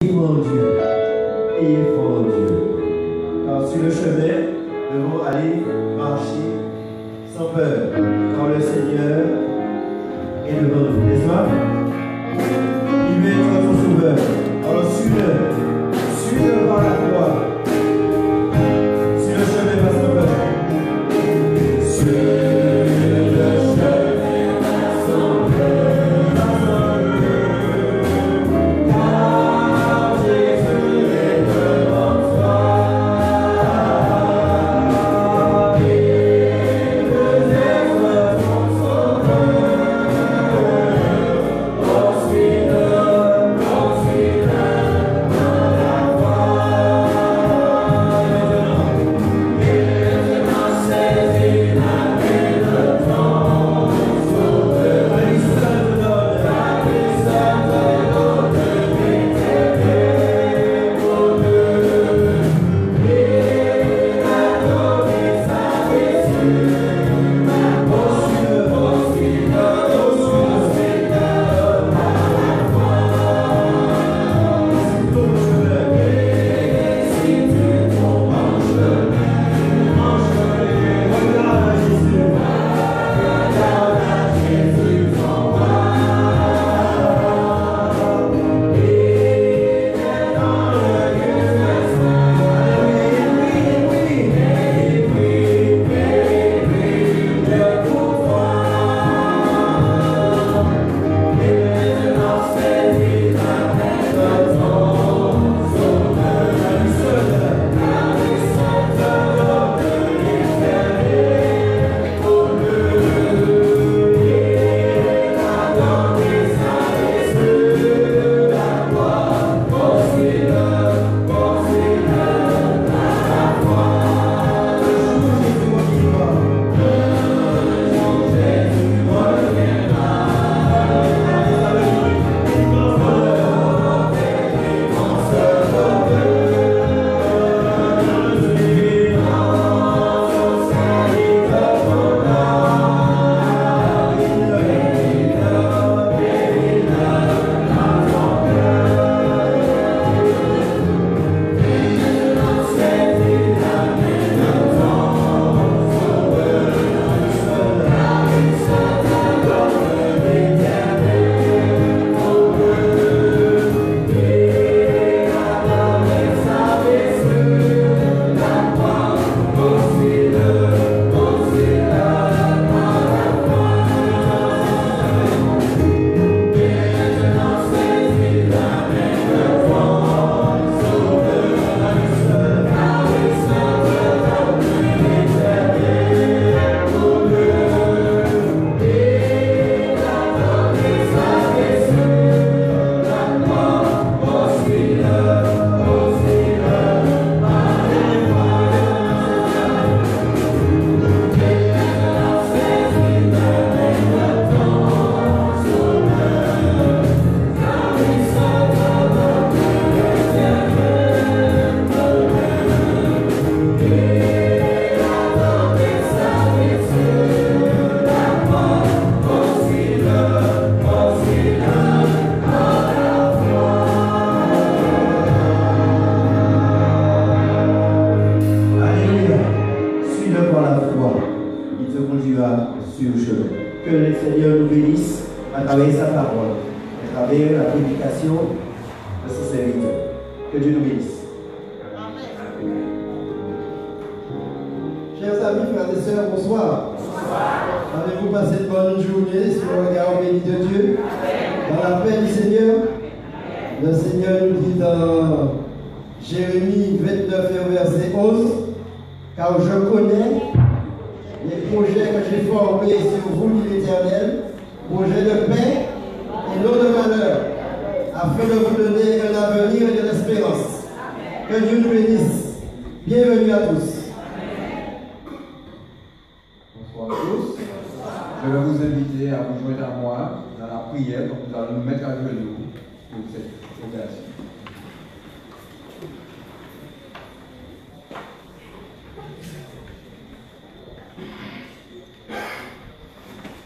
Vivre en Dieu, ayez foi en Dieu. Car sur le chemin, nous devons aller marcher sans peur, car le Seigneur est devant nous, n'est-ce pas? Il veut être notre sauveur. Alors suis-le par la croix. Sur le chemin, pas sans peur. Sur le chemin, pas sans peur.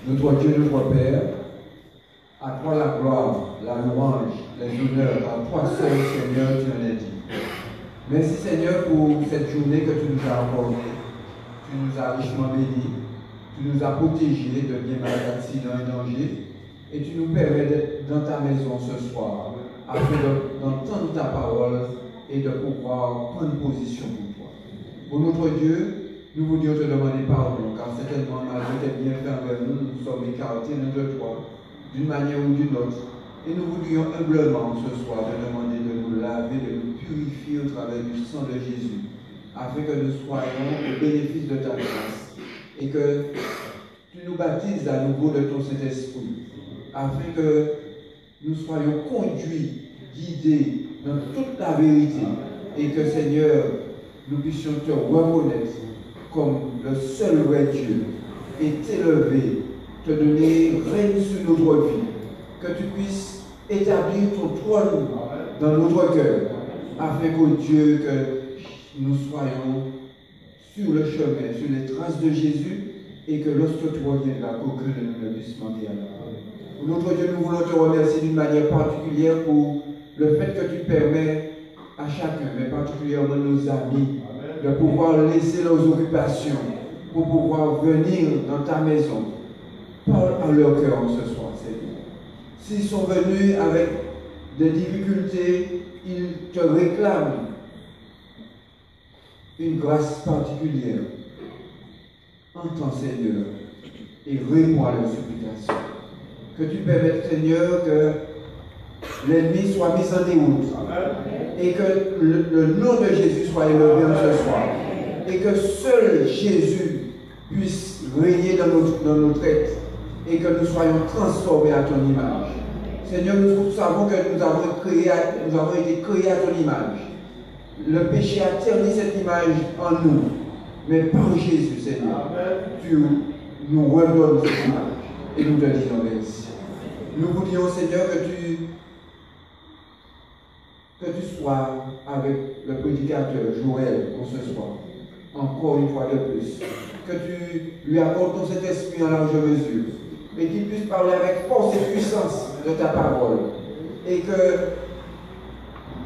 Notre Dieu, notre Père, à toi la gloire, la louange, les honneur à toi seul, Seigneur, tu en es dit. Merci, Seigneur, pour cette journée que tu nous as accordée. Tu nous as richement bénis. Tu nous as protégés de bien mal d'accidents et dangers. Et tu nous permets d'être dans ta maison ce soir, afin d'entendre ta parole et de pouvoir prendre position pour toi. Pour notre Dieu, nous voulions te demander pardon, car certainement, malgré tes bienfaits envers nous, nous sommes écartés de toi, d'une manière ou d'une autre. Et nous voulions humblement ce soir te demander de nous laver, de nous purifier au travers du sang de Jésus, afin que nous soyons au bénéfice de ta grâce, et que tu nous baptises à nouveau de ton Saint-Esprit, afin que nous soyons conduits, guidés dans toute la vérité, et que, Seigneur, nous puissions te reconnaître comme le seul vrai Dieu, et t'élever, te donner règne sur notre vie, que tu puisses établir ton trône dans notre cœur, afin qu'au Dieu, que nous soyons sur le chemin, sur les traces de Jésus, et que lorsque tu reviendras, qu'aucun de nous ne puisse manquer à la parole. Notre Dieu, nous voulons te remercier d'une manière particulière pour le fait que tu permets à chacun, mais particulièrement nos amis, de pouvoir laisser leurs occupations pour pouvoir venir dans ta maison. Parle à leur cœur ce soir, Seigneur. S'ils sont venus avec des difficultés, ils te réclament une grâce particulière. Entends, Seigneur, et réponds à leurs supplications. Que tu permettes, Seigneur, que l'ennemi soit mis en déroute. Et que le nom de Jésus soit élevé ce soir. Et que seul Jésus puisse régner dans nos têtes. Et que nous soyons transformés à ton image. Seigneur, nous savons que nous avons été créés à ton image. Le péché a terni cette image en nous. Mais par Jésus, Seigneur, tu nous redonnes cette image. Et nous te disons merci. Nous vous disons, Seigneur, que tu sois avec le prédicateur Joël pour ce soir. Encore une fois de plus. Que tu lui accordes ton Saint-Esprit en large mesure. Et qu'il puisse parler avec force et puissance de ta parole. Et que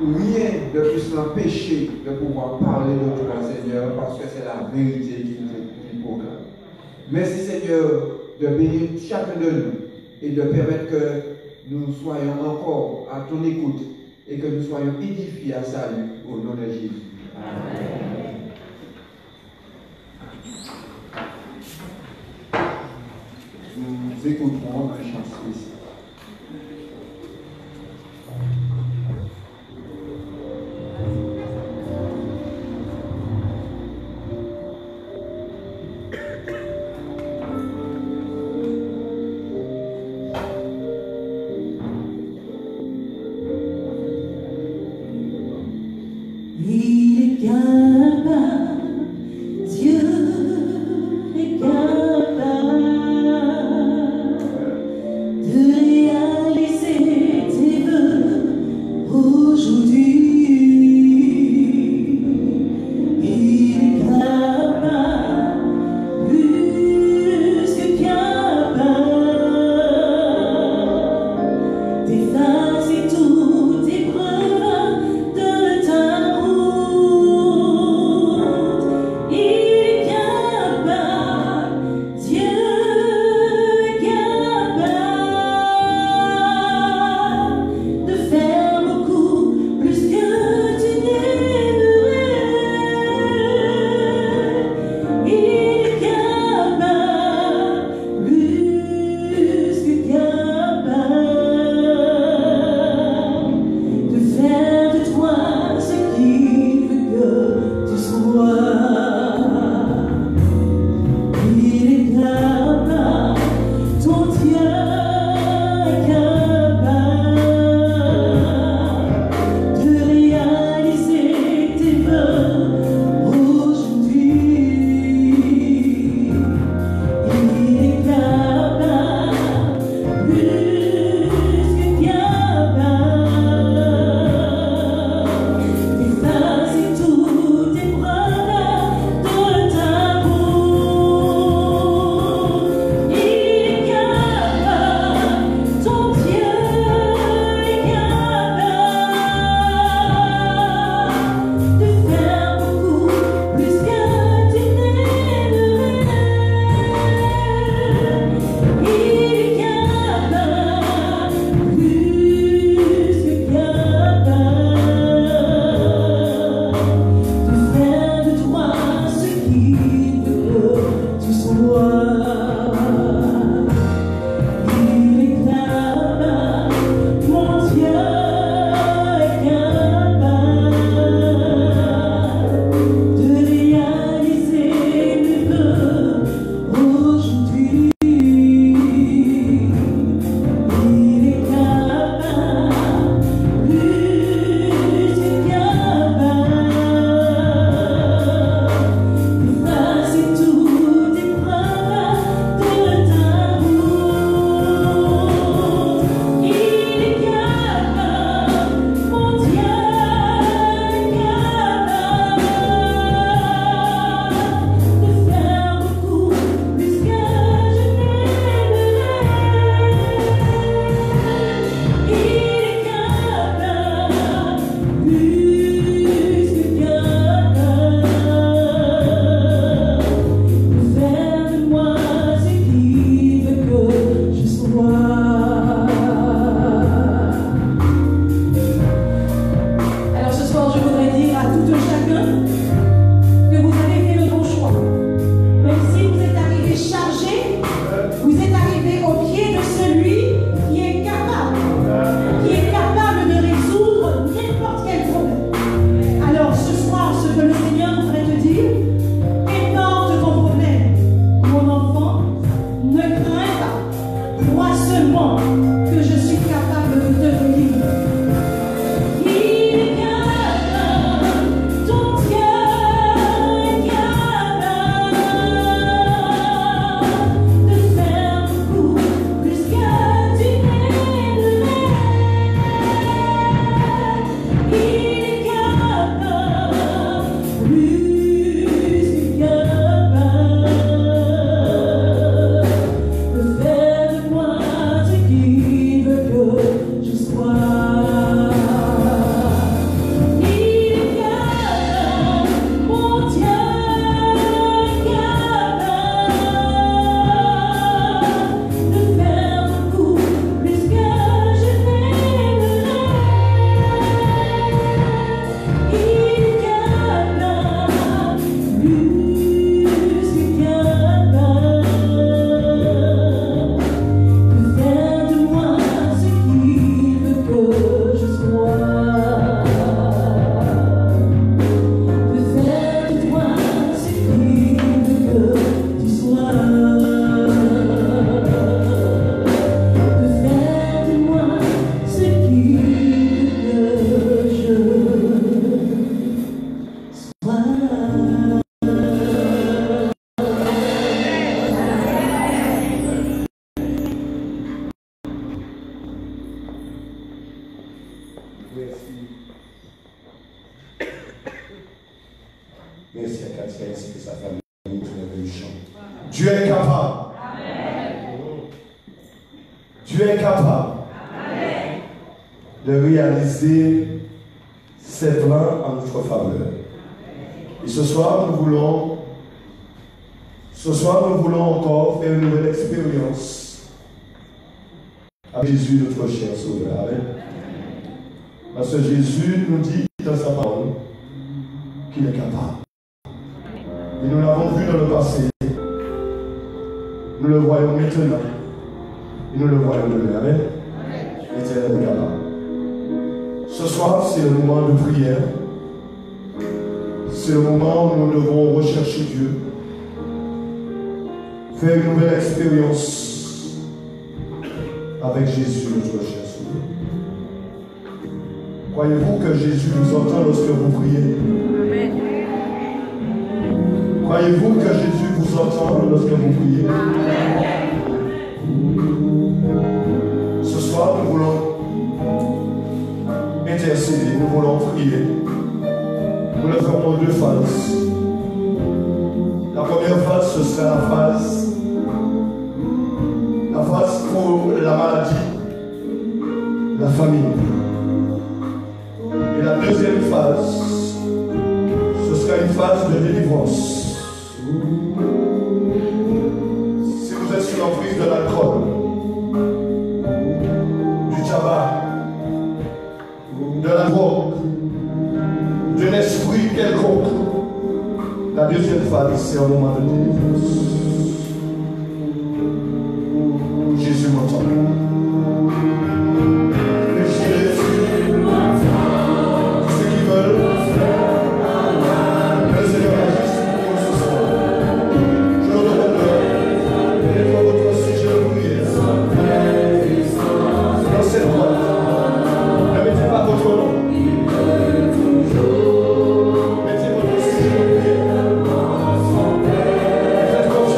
rien ne puisse l'empêcher de pouvoir parler de toi, Seigneur, parce que c'est la vérité qu'il proclame. Merci, Seigneur, de bénir chacun de nous et de permettre que nous soyons encore à ton écoute et que nous soyons édifiés à salut au nom de Jésus. Amen. Nous écouterons un chant spécial. Plus Merci à Katia ainsi que sa famille qui lève le chant. Dieu est capable. Dieu est capable de réaliser ses plans en notre faveur. Et ce soir, nous voulons encore faire une nouvelle expérience avec Jésus, notre cher Sauveur. Amen. Parce que Jésus nous dit dans sa parole qu'il est capable. Et nous l'avons vu dans le passé. Nous le voyons maintenant. Et nous le voyons demain. Amen. L'Éternel est capable. Ce soir, c'est le moment de prière. C'est le moment où nous devons rechercher Dieu. Faire une nouvelle expérience avec Jésus, notre cher Sauveur. Croyez-vous que Jésus vous entend lorsque vous priez? Amen. Croyez-vous que Jésus vous entend lorsque vous priez? Amen. Ce soir, nous voulons intercéder, nous voulons prier. Nous le ferons en deux phases. La première phase, ce sera la phase pour la maladie, la famille. Et la deuxième phase, ce sera une phase de délivrance. Si vous êtes sous l'emprise de l'alcool, du tabac, de la drogue, d'un esprit quelconque, la deuxième phase, c'est un moment de délivrance. Jésus m'entend. Mettez votre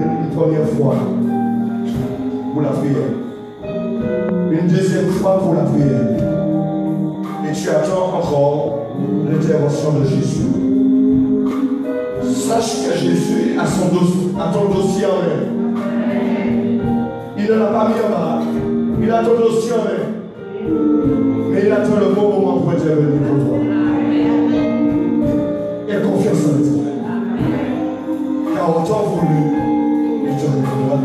une première fois pour la prière. Une deuxième fois pour la prière. Et tu attends encore l'intervention de Jésus. Sache que Jésus a ton dossier en main. Il ne l'a pas mis en bas. Il a ton dossier en main. Mais il attend le bon moment pour intervenir pour toi. Aie confiance en lui. Car autant voulu, il te répondra.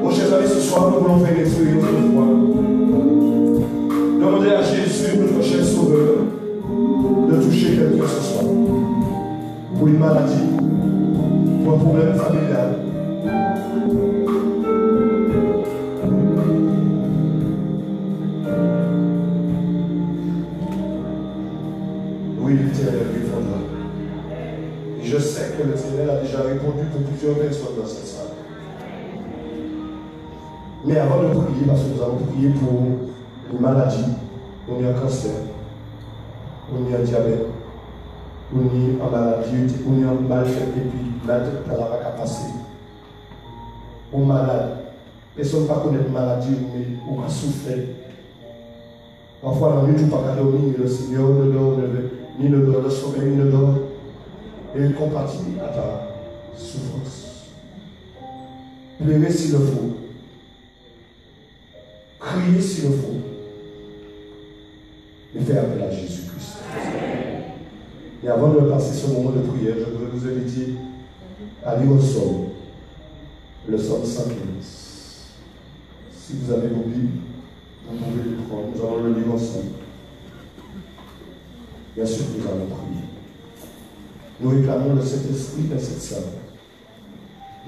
Mon cher ami, ce soir, nous voulons faire une expérience de foi. Demander à Jésus, notre cher Sauveur, de toucher quelqu'un ce soir. Pour une maladie, pour un problème familial. Oui, l'Éternel répondra. Et je sais que l'Éternel a déjà répondu pour plusieurs personnes dans cette salle. Mais avant de prier, parce que nous allons prier pour une maladie, on y a un cancer, on y a un diabète, on y a une maladie, on y a un mal fait et puis la tête n'a pas passé. On est malade. Personne ne peut connaître maladie, mais on a souffert. Parfois, dans la nuit, on ne peut pas dormir, le Seigneur ne dort, ni ne dort, le sommeil ne dort. Et il compatit à ta souffrance. Pleurer s'il le faut. Crier s'il le faut. Et faire appel à Jésus-Christ. Et avant de passer ce moment de prière, je voudrais vous inviter à lire au psaume, le psaume 115. Si vous avez vos Bibles, vous pouvez le prendre. Nous allons le lire ensemble. Bien sûr, nous allons prier. Nous réclamons le Saint-Esprit dans cette salle.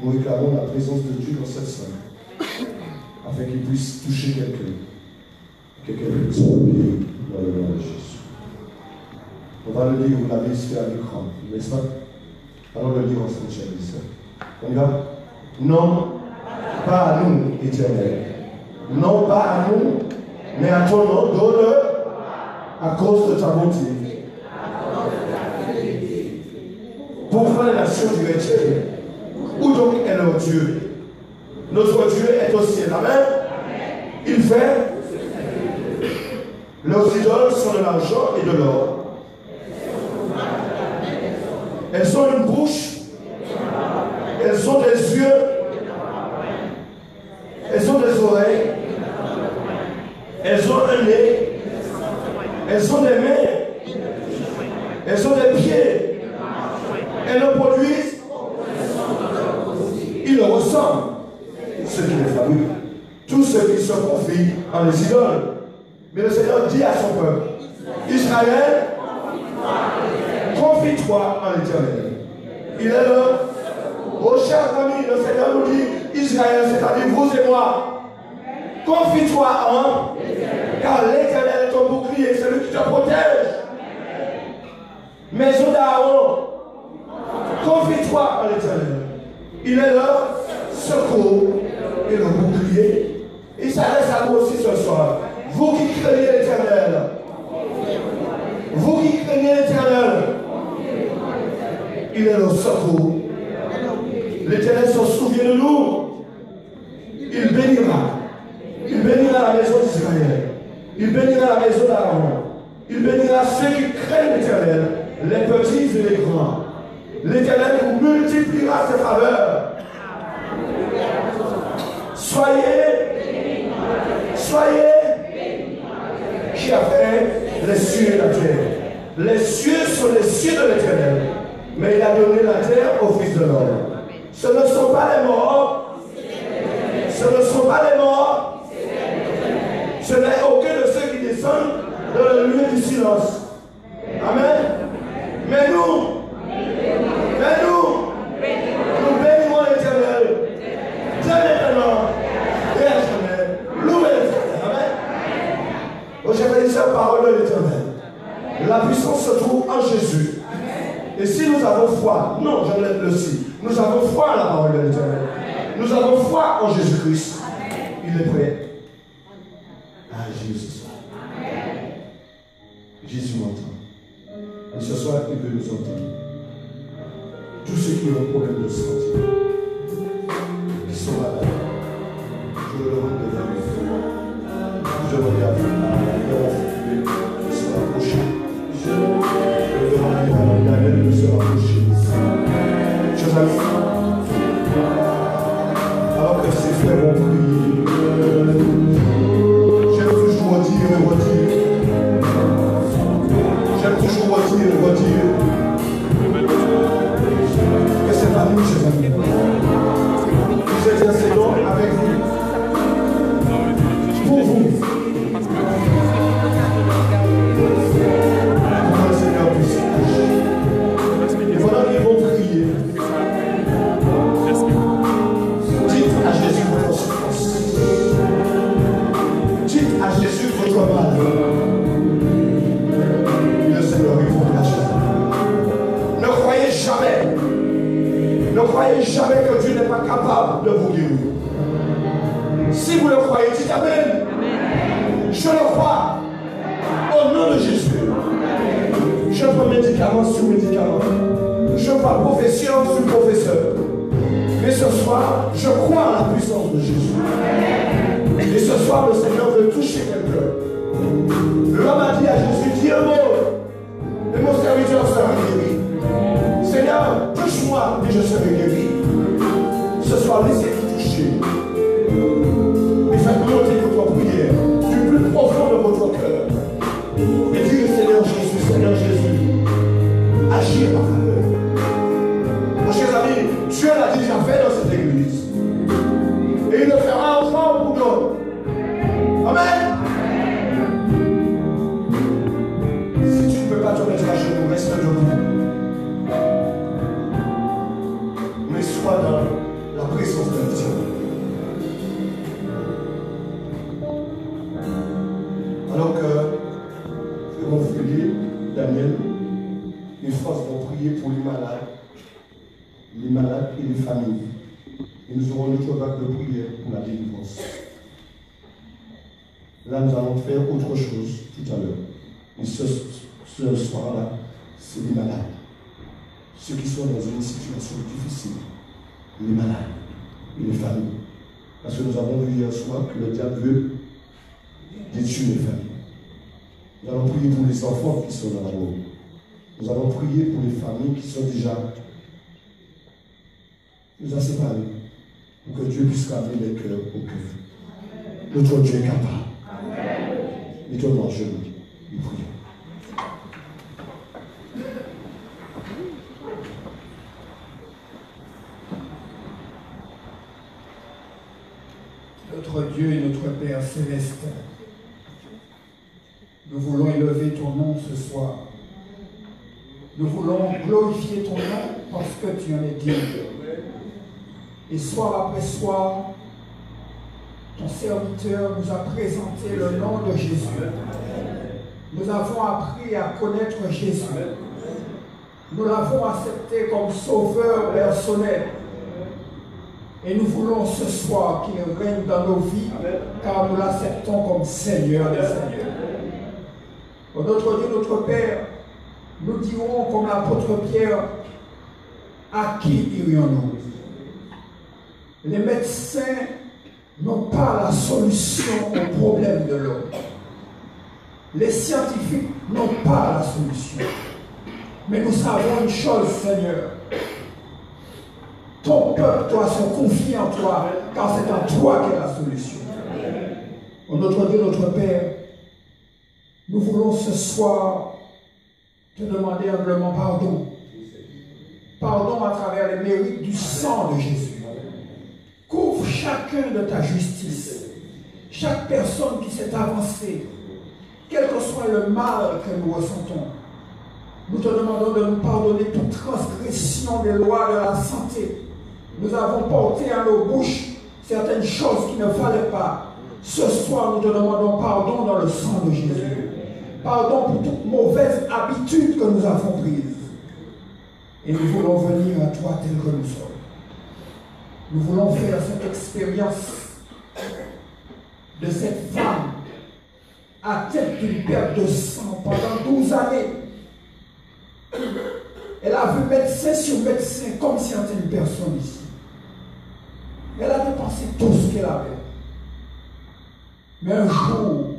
Nous réclamons la présence de Dieu dans cette salle, afin qu'il puisse toucher quelqu'un. Quelqu'un puisse être guéri dans le nom de Jésus. On va le lire, vous l'avez ici à l'écran, n'est-ce pas? Allons le lire ensemble, chers et sœurs. On y va? Non, pas à nous, Éternel. Non, pas à nous, mais à ton nom, donne à cause de ta bonté. Pour faire la nation du Éternel. Où donc est notre Dieu? Notre Dieu est au ciel. Amen. Il fait. Leurs idoles sont de l'argent et de l'or. Elles ont une bouche. Elles ont des yeux. Elles ont des oreilles. Elles ont un nez. Elles ont des mains. Elles ont des pieds. Elles le produisent. Ils le ressemblent. Ceux qui les fabriquent. Tous ceux qui se confient en les idoles. Mais le Seigneur dit à son peuple, Israël, confie-toi en l'Éternel. Il est là. Oh chers amis, le Seigneur nous dit, Israël, c'est-à-dire vous et moi, confie-toi en, car l'Éternel est ton bouclier, c'est lui qui te protège. Maison d'Aaron, confie-toi en l'Éternel. Il est là, secours et le bouclier. Il s'adresse à vous aussi ce soir. Vous qui craignez l'Éternel. Vous qui craignez l'Éternel. Il est le secours. L'Éternel se souvient de nous. Il bénira. Il bénira la maison d'Israël. Il bénira la maison d'Aaron. Il bénira ceux qui craignent l'Éternel, les petits et les grands. L'Éternel vous multipliera ses faveurs. Soyez qui a fait les cieux et la terre. Les cieux sont les cieux de l'Éternel, mais il a donné la terre au Fils de l'homme. Ce ne sont pas les morts. Ce ne sont pas les morts. Ce n'est aucun de ceux qui descendent dans le lieu du silence. Amen. Mais nous bénissons l'Éternel. Dès maintenant et à jamais. Louez l'Éternel. Amen. Aujourd'hui, c'est la parole de l'Éternel. La puissance se trouve en Jésus. Et si nous avons foi, non, j'enlève le si. Nous avons foi en la parole de l'Éternel. Nous avons foi en Jésus-Christ. Il est prêt à agir ce soir. Jésus m'entend. Et ce soir, il veut nous entendre. Tous ceux qui ont un problème de santé, qui sont malades, je leur demande de venir. Je regarde à se rapprocher. Je demande à Daniel de se rapprocher. Chers amis, alors que ces frères vont prier, j'aime toujours redire et redire. J'aime toujours redire et redire que c'est pas nous, chers amis. Nous exerçons avec vous. Pour vous. Pour le Seigneur puisse agir. Et voilà qu'ils vont prier. Dites à Jésus votre souffrance. Dites à Jésus votre mal. Et le Seigneur répondra jamais. Ne croyez jamais que Dieu n'est pas capable de vous guérir. Si vous le croyez, dites Amen. Je le crois. Au nom de Jésus. Je prends médicament sur médicament. Je prends professeur sur professeur. Mais ce soir, je crois en la puissance de Jésus. Et ce soir, le Seigneur veut toucher quelqu'un. L'homme a dit à Jésus, dis un mot. Et mon serviteur sera guéri. Seigneur, touche-moi et je serai guéri. Ce soir, laissez-vous toucher. Et faites monter votre prière du plus profond de votre cœur. Et dites Seigneur Jésus, agis en ma faveur. Mon cher ami, Dieu l'a déjà fait dans cette église. Et il le fera encore pour d'autres. Amen. Si tu ne peux pas te mettre à genoux, reste debout. Mais sois dans la présence de Dieu. Alors que mon frère Daniel, les frères vont prier pour les malades et les familles. Et nous aurons notre vague de prière pour la délivrance. Là, nous allons faire autre chose tout à l'heure. Et ce soir-là, c'est les malades. Ceux qui sont dans une situation difficile. Les malades et les familles. Parce que nous avons vu hier soir que le diable veut détruire les familles. Nous allons prier pour les enfants qui sont dans la mort. Nous allons prier pour les familles qui sont déjà nous a séparés. Pour que Dieu puisse ramener les cœurs au cœur. Notre Dieu est capable. Mettons-nous en genoux. Nous prions. Notre Dieu et notre Père céleste, nous voulons élever ton nom ce soir. Nous voulons glorifier ton nom parce que tu en es digne. Et soir après soir, ton serviteur nous a présenté le nom de Jésus. Nous avons appris à connaître Jésus. Nous l'avons accepté comme sauveur personnel. Et nous voulons ce soir qu'il règne dans nos vies, car nous l'acceptons comme Seigneur des Seigneurs. Oh, notre Dieu, notre Père, nous dirons comme l'apôtre Pierre, à qui irions-nous? Les médecins n'ont pas la solution au problème de l'homme. Les scientifiques n'ont pas la solution. Mais nous savons une chose, Seigneur. Ton peuple doit se confier en toi, car c'est en toi qu'est la solution. Oh, notre Dieu, notre Père, nous voulons ce soir te demander humblement pardon. Pardon à travers les mérites du sang de Jésus. Couvre chacun de ta justice. Chaque personne qui s'est avancée, quel que soit le mal que nous ressentons. Nous te demandons de nous pardonner toute transgression des lois de la santé. Nous avons porté à nos bouches certaines choses qui ne fallait pas. Ce soir, nous te demandons pardon dans le sang de Jésus. Pardon pour toute mauvaise habitude que nous avons prise. Et nous voulons venir à toi tel que nous sommes. Nous voulons faire cette expérience de cette femme atteinte d'une perte de sang pendant 12 années. Elle a vu médecin sur médecin comme certaines personnes ici. Elle a dépensé tout ce qu'elle avait. Mais un jour,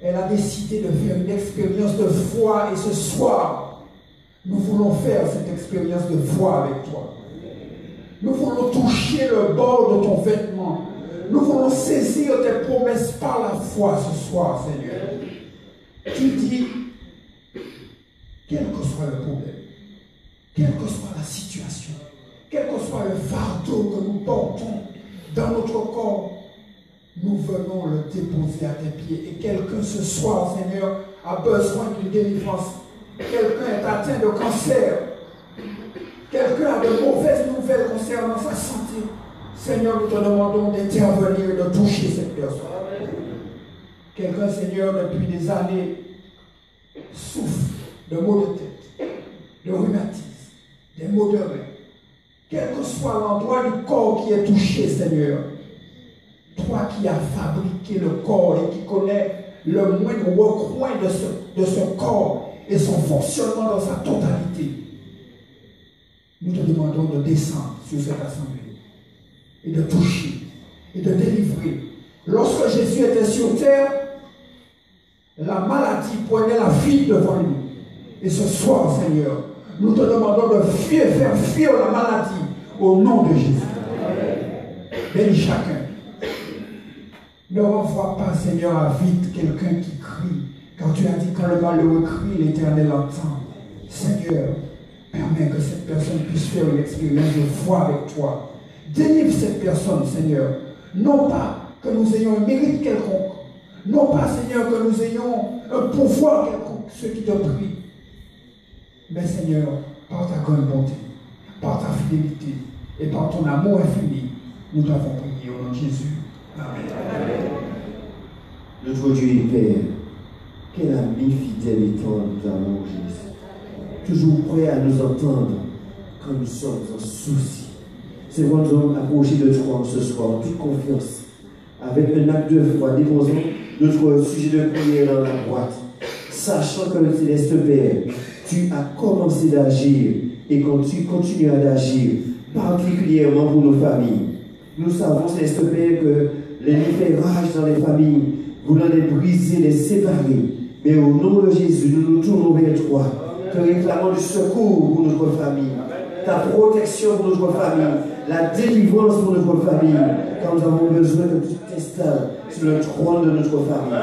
elle a décidé de faire une expérience de foi et ce soir, nous voulons faire cette expérience de foi avec toi. Nous voulons toucher le bord de ton vêtement. Nous voulons saisir tes promesses par la foi ce soir, Seigneur. Tu dis, quel que soit le problème, quelle que soit la situation, quel que soit le fardeau que nous portons dans notre corps, nous venons le déposer à tes pieds. Et quelqu'un ce soir, Seigneur, a besoin d'une délivrance. Quelqu'un est atteint de cancer. Quelqu'un a de mauvaises nouvelles concernant sa santé. Seigneur, nous te demandons d'intervenir et de toucher cette personne. Quelqu'un, Seigneur, depuis des années, souffre de maux de tête, de rhumatisme, des maux de rein. Quel que soit l'endroit du corps qui est touché, Seigneur, toi qui as fabriqué le corps et qui connais le moindre recoin de ce corps et son fonctionnement dans sa totalité, nous te demandons de descendre sur cette assemblée et de toucher et de délivrer. Lorsque Jésus était sur terre, la maladie prenait la vie devant lui. Et ce soir, Seigneur, nous te demandons de faire fuir la maladie au nom de Jésus. Bénis chacun. Ne renvoie pas, Seigneur, à vite quelqu'un qui crie. Car tu as dit, quand le malheureux crie, l'Éternel entend. Seigneur, permets que cette personne puisse faire une expérience de foi avec toi. Délivre cette personne, Seigneur. Non pas que nous ayons un mérite quelconque. Non pas, Seigneur, que nous ayons un pouvoir quelconque, ceux qui te prient. Mais, Seigneur, par ta grande bonté, par ta fidélité et par ton amour infini, nous t'avons prié au nom de Jésus. Amen. Notre Dieu et Père, quel ami fidèle et tendre nous avons, Jésus. Toujours prêt à nous entendre quand nous sommes en souci. C'est quand nous sommes approchés de toi ce soir, en toute confiance, avec un acte de foi, déposons notre sujet de prière dans la boîte, sachant que le Céleste Père, tu as commencé d'agir et quand tu continueras d'agir, particulièrement pour nos familles. Nous savons, Céleste Père, que l'ennemi fait rage dans les familles, voulant les briser, les séparer. Mais au nom de Jésus, nous nous tournons vers toi, te réclamons du secours pour notre famille, ta protection pour notre famille, la délivrance pour notre famille, car nous avons besoin que tu t'installes sur le trône de notre famille.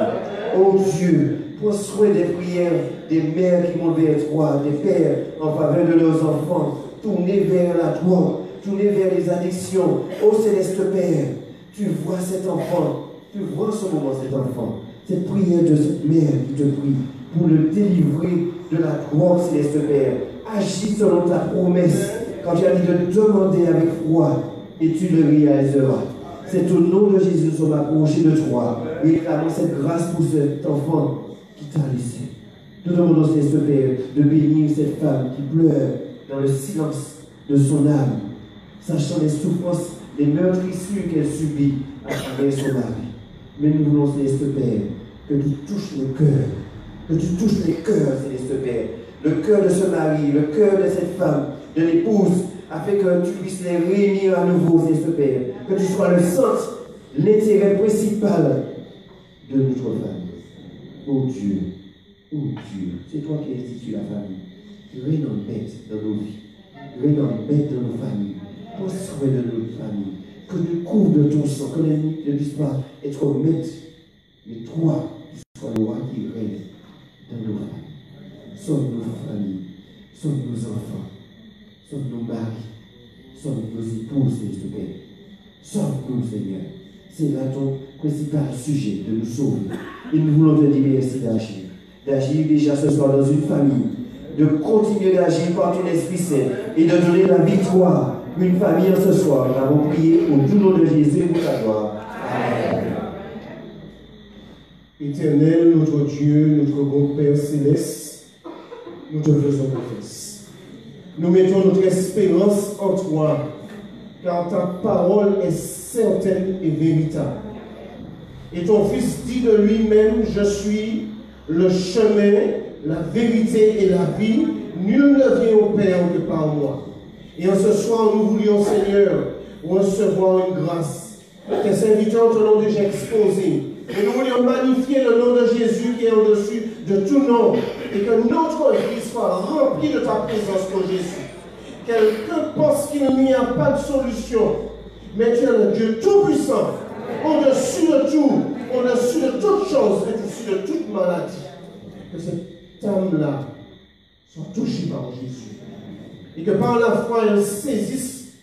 Oh Dieu, prends soin des prières des mères qui montent vers toi, des pères en faveur de leurs enfants, tournés vers la drogue, tournés vers les addictions. Oh Céleste Père, tu vois cet enfant, tu vois en ce moment cet enfant, cette prière de cette mère qui te prie pour le délivrer de la drogue, Céleste Père. Agis selon ta promesse, quand tu as dit de demander avec foi, et tu le réaliseras. C'est au nom de Jésus que nous sommes approchés de toi. Réclamons cette grâce pour cet enfant qui t'a laissé. Nous demandons, Céleste Père, de bénir cette femme qui pleure dans le silence de son âme, sachant les souffrances, les meurtrissures qu'elle subit à travers son mari. Mais nous voulons, Céleste Père, que tu touches le cœur, que tu touches les cœurs, Céleste Père, le cœur de ce mari, le cœur de cette femme, de l'épouse, afin que tu puisses les réunir à nouveau, Céleste Père, que tu sois le centre, l'intérêt principal de notre famille. Oh Dieu, c'est toi qui institues la famille. Règne en maître dans nos vies, règne en maître dans nos familles, prends soin de notre famille, que nous couvre de ton sang, que l'ennemi ne puisse pas être maître, mais toi, tu sois le roi qui règne dans nos familles. Sauve nos familles, sauve nos enfants, sauve nos maris, sauve nos épouses, Céleste Père. Sauve-nous, Seigneur. C'est là ton principal sujet, de nous sauver. Et nous voulons te dire merci d'agir. D'agir déjà ce soir dans une famille, de continuer d'agir par ton Esprit Saint et de donner la victoire à une famille en ce soir. Nous avons prié au doux nom de Jésus pour ta gloire. Amen. Éternel, notre Dieu, notre bon Père Céleste, nous te faisons confiance. Nous mettons notre espérance en toi, car ta parole est certaine et véritable. Et ton Fils dit de lui-même, je suis le chemin, la vérité et la vie. Nul ne vient au Père que par moi. Et en ce soir, nous voulions, Seigneur, recevoir une grâce. Tes serviteurs, ton nom déjà exposé. Et nous voulions magnifier le nom de Jésus qui est au-dessus de tout nom. Et que notre vie soit remplie de ta présence, mon Jésus. Quelqu'un pense qu'il n'y a pas de solution. Mais tu es le Dieu tout-puissant, au-dessus de tout, au-dessus de toute chose, et au-dessus de toute maladie. Que cette âme-là soit touchée par Jésus. Et que par la foi, elle saisisse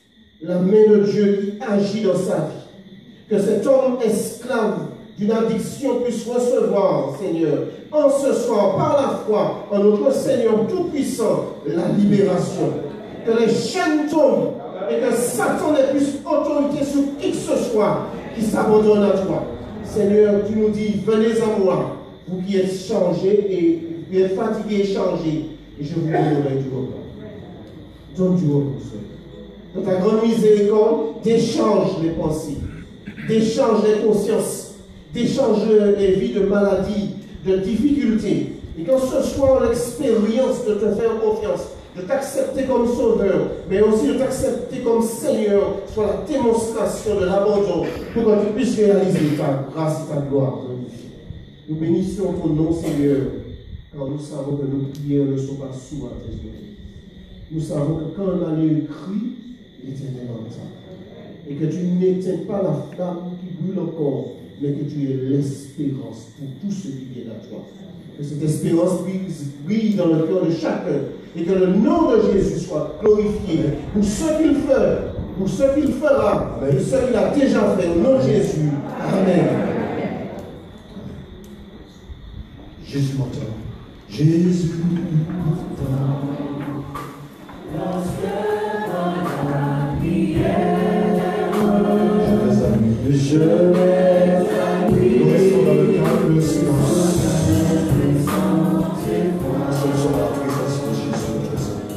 la main de Dieu qui agit dans sa vie. Que cet homme esclave d'une addiction puisse recevoir, Seigneur, en ce soir, par la foi, en notre Seigneur tout-puissant, la libération. Que les chaînes tombent et que Satan n'ait plus autorité sur qui que ce soit qui s'abandonne à toi. Seigneur, tu nous dis, venez à moi, vous qui êtes changés et qui êtes fatigués et changés, et je vous donnerai du repos. Donne du repos, Seigneur. Dans ta grande miséricorde, déchange les pensées, déchange les consciences, déchange les vies de maladies, de difficultés. Et qu'en ce soir, l'expérience de te faire confiance, de t'accepter comme sauveur, mais aussi de t'accepter comme Seigneur, soit la démonstration de l'abandon pour que tu puisses réaliser ta grâce et ta gloire. Nous bénissons ton nom, Seigneur, car nous savons que nos prières ne sont pas sourdes à tes yeux. Nous savons que quand on a le cri, l'Éternel entend. Et que tu n'éteins pas la flamme qui brûle encore, mais que tu es l'espérance pour tous ceux qui viennent à toi. Que cette espérance brille dans le cœur de chacun et que le nom de Jésus soit glorifié pour ce qu'il fait, pour ce qu'il fera, et ce qu'il a déjà fait au nom de Jésus. Amen. Jésus m'entend. Jésus m'entend. Je vais amis. Nous restons dans le calme, le silence. Nous sommes la présence de Jésus, notre Seigneur.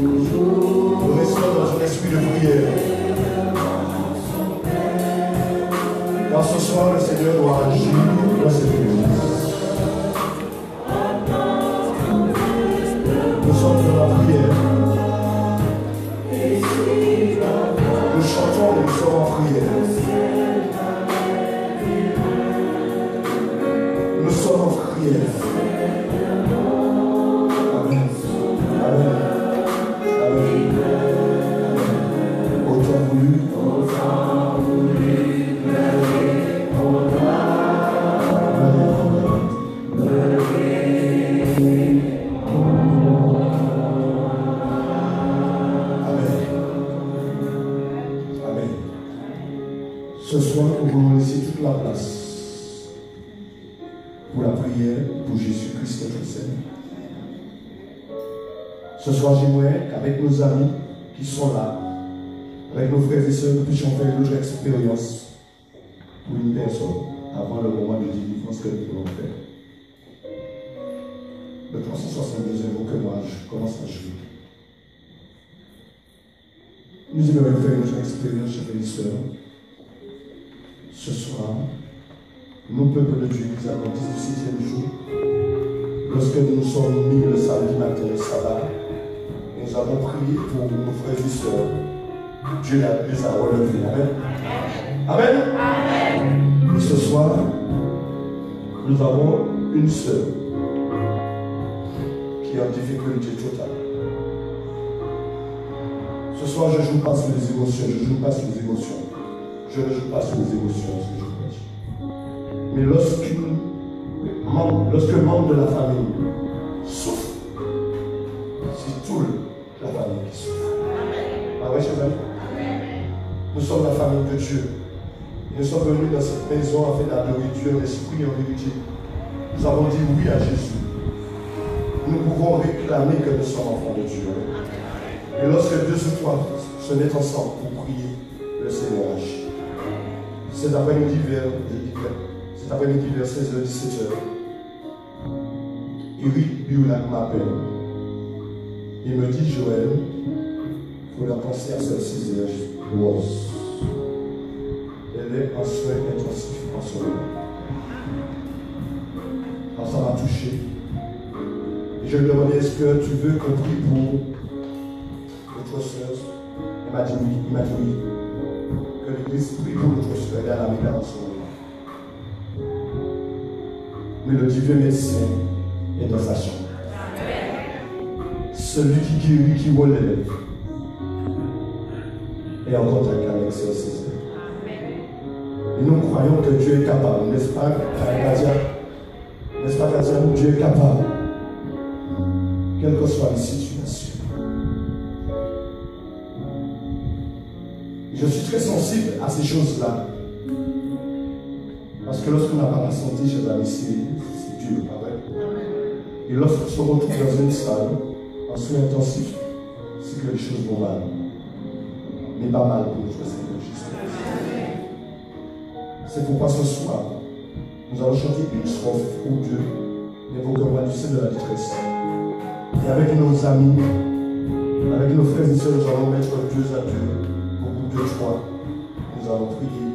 Nous restons dans un esprit de prière. Car ce soir, le Seigneur doit agir dans cette église. Nous sommes dans la prière. Nous chantons, nous sommes en prière. Nous sommes en prière. Amen. Amen. Amen. Autant voulu. Ce soir, nous voulons laisser toute la place pour la prière pour Jésus-Christ notre Seigneur. Ce soir, j'aimerais qu'avec nos amis qui sont là, avec nos frères et sœurs, nous puissions faire notre expérience pour une personne avant le moment de délivrance que nous voulons faire. Le 362e mot que moi je commence à jouer. Nous aimerions faire notre expérience, chers et sœurs. Ce soir, nous, peuple de Dieu, nous avons 17e jour, lorsque nous nous sommes mis le samedi matin au sabbat, nous avons prié pour nos frères et sœurs. Dieu les a relevés. Amen. Amen. Amen. Et ce soir, nous avons une sœur qui est en difficulté totale. Ce soir, je ne joue pas sur les émotions, je ne joue pas sur les émotions. Je ne joue pas sur les émotions, ce que je veux dire. Mais lorsque le membre de la famille souffre, c'est toute la famille qui souffre. Ah ouais, chers amis? Nous sommes la famille de Dieu. Nous sommes venus dans cette maison afin d'adorer Dieu en esprit et en vérité. Nous avons dit oui à Jésus. Nous pouvons réclamer que nous sommes enfants de Dieu. Et lorsque 2 ou 3 se mettent ensemble pour prier, le Seigneur agit. Cet après-midi vers 16h-17h, Eric Biolak m'appelle. Il me dit, Joël, il faut la penser à cette 6h. Rose. Elle est en soins intensifs en ce moment. Alors ça m'a touché. je lui ai demandé est-ce que tu veux qu'on prie pour notre soeur. Il m'a dit oui. Que l'église prie pour notre soeur. Elle est à la médaille en ce moment. Mais le divin médecin est dans sa chambre. Celui qui guérit, qui relève, est en contact avec ce César. Et nous croyons que Dieu est capable, n'est-ce pas, Kadia? N'est-ce pas, Kadia? Dieu est capable, quelle que soit la situation. Je suis très sensible à ces choses-là. Parce que lorsqu'on n'a pas la santé, chers amis, c'est dur, pas vrai? Et lorsqu'on se retrouve dans une salle, en soins intensifs, c'est que les choses vont mal. Mais pas mal pour notre Seigneur Jésus. C'est pourquoi ce soir, nous allons chanter une strophe pour Dieu, l'évoquement du sein de la détresse. Et avec nos amis, avec nos frères et sœurs, nous allons mettre Dieu à Dieu, beaucoup de joie. Nous allons prier.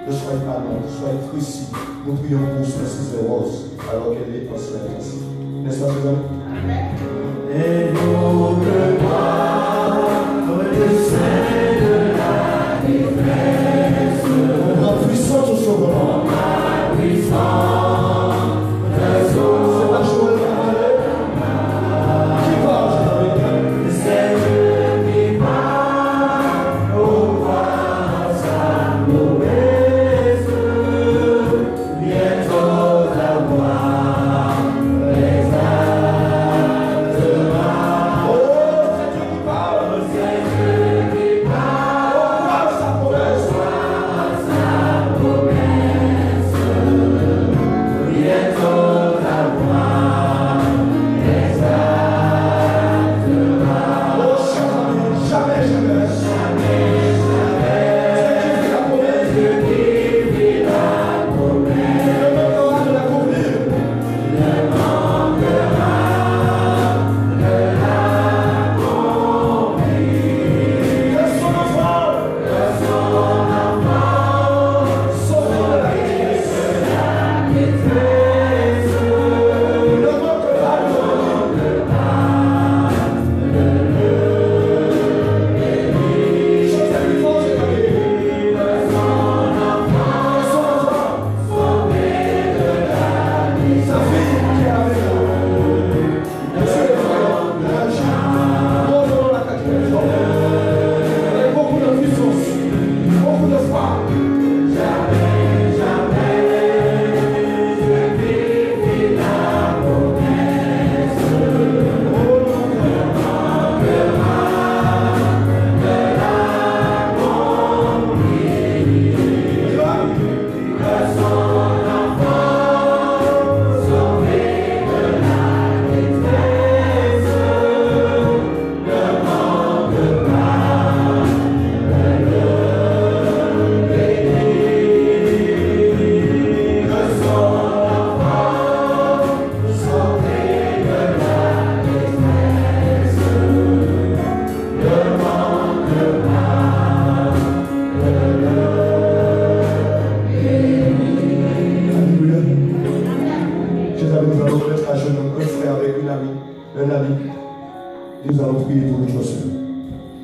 Ne soyez pas loin, soyez précis. Nous prions pour ce César Rose, alors qu'elle est en soins intensifs. N'est-ce pas, mes amis? Évoque-moi le sein de la détresse. On va puissant au sauveur.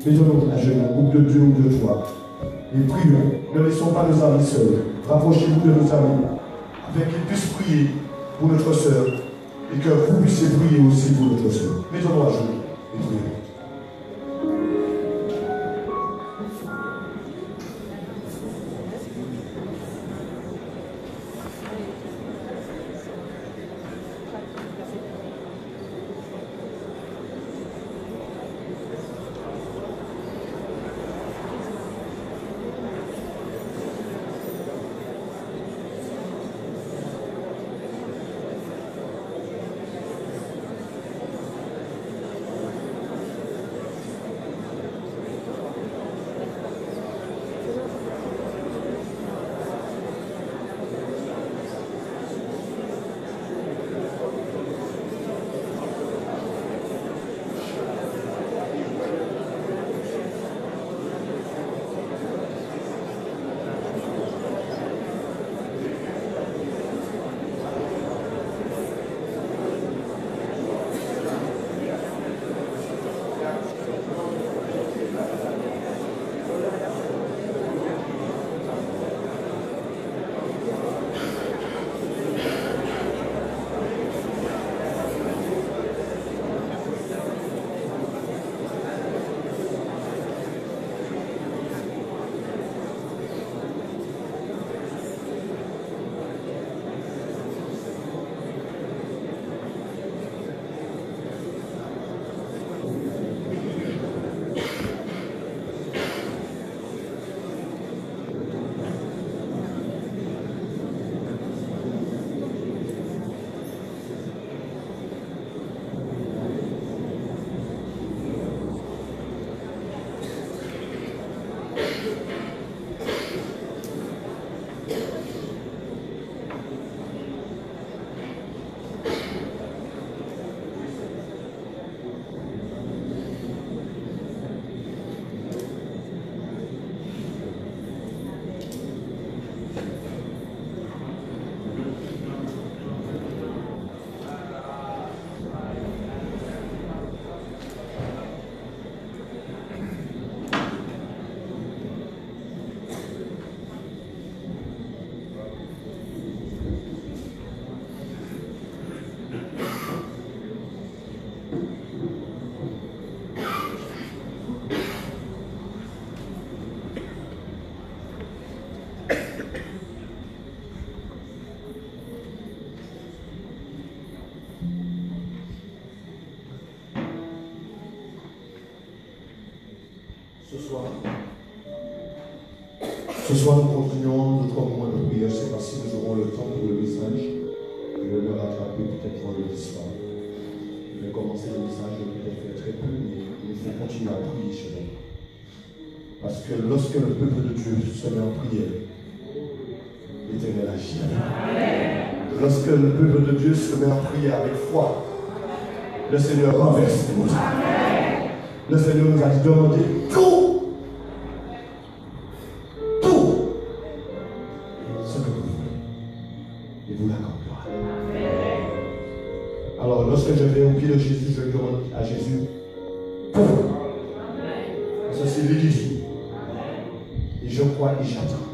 Mettons-nous à genoux, groupe de Dieu ou de toi. Et prions. Ne laissons pas nos amis seuls. Rapprochez-vous de nos amis, afin qu'ils puissent prier pour notre soeur et que vous puissiez prier aussi pour notre soeur. Mettons-nous à genoux et prions. Ce soir, nous continuons notre moment de prière. Je ne sais pas si nous aurons le temps pour le message. Je vais le rattraper peut-être vendredi soir. Je vais commencer le message, je vais peut-être faire très peu, mais il faut continuer à prier chez nous. Parce que lorsque le peuple de Dieu se met en prière, l'Éternel agit. Lorsque le peuple de Dieu se met en prière avec foi, le Seigneur renverse les montagnes. Le Seigneur nous a dit de demander tout. Ce que vous voulez. Et vous l'accomplirez. Alors, lorsque je vais au pied de Jésus, je demande à Jésus tout. Ça, c'est l'église. Et je crois et j'attends.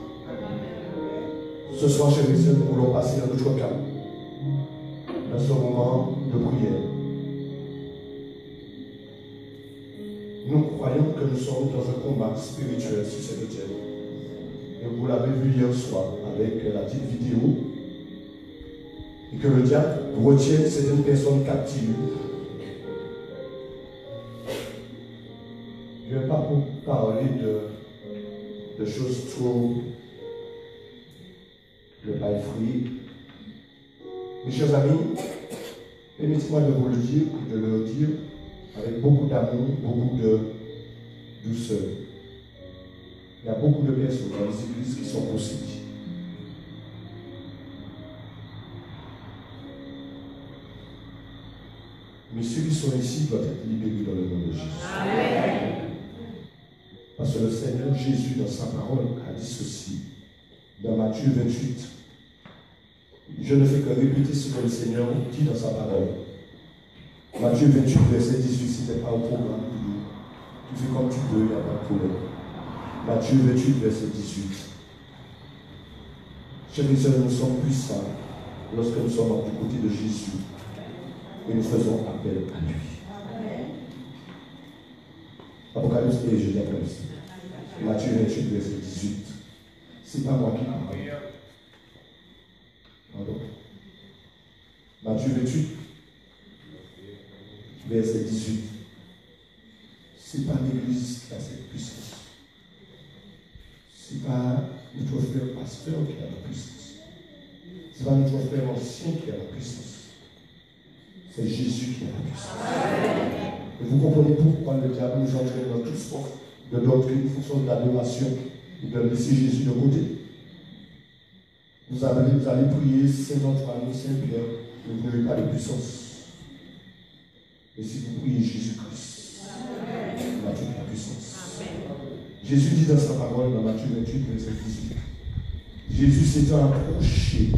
Ce soir, chers frères, nous voulons passer dans notre calme, dans ce moment de prière. Nous croyons que nous sommes dans un combat spirituel sur cette terre. Et vous l'avez vu hier soir avec la petite vidéo. Et que le diable retienne certaines personnes captives. Je ne vais pas vous parler de choses trop le paille fruit. Mes chers amis, permettez-moi de vous le dire et de le dire avec beaucoup d'amour, beaucoup de douceur. Il y a beaucoup de personnes dans les églises qui sont possédées. Mais ceux qui sont ici doivent être libérés dans le nom de Jésus. Amen. Parce que le Seigneur Jésus, dans sa parole, a dit ceci. Dans Matthieu 28, je ne fais que répéter ce que le Seigneur dit dans sa parole. Matthieu 28, verset 18, si tu n'es pas au programme, tu fais comme tu peux, il n'y a pas de problème. Matthieu 28, verset 18. Chers et sœurs, nous sommes puissants lorsque nous sommes du côté de Jésus et nous faisons appel à lui. Apocalypse et je dis Apocalypse. Matthieu 28, verset 18. C'est pas moi qui parle. Pardon. Matthieu 28, verset 18. C'est pas l'Église qui a cette puissance. C'est pas notre frère pasteur qui a la puissance. C'est pas notre frère ancien qui a la puissance. C'est Jésus qui a la puissance. Et vous comprenez pourquoi le diable nous entraîne dans toute sorte de doctrine, fonction de l'adoration, et de laisser Jésus de côté. Vous allez prier Saint-Antoine, Saint-Pierre, mais vous n'avez pas de puissance. Et si vous priez Jésus-Christ, il a toute la puissance. Jésus dit dans sa parole, dans Matthieu 28, verset 18, Jésus s'étant approché,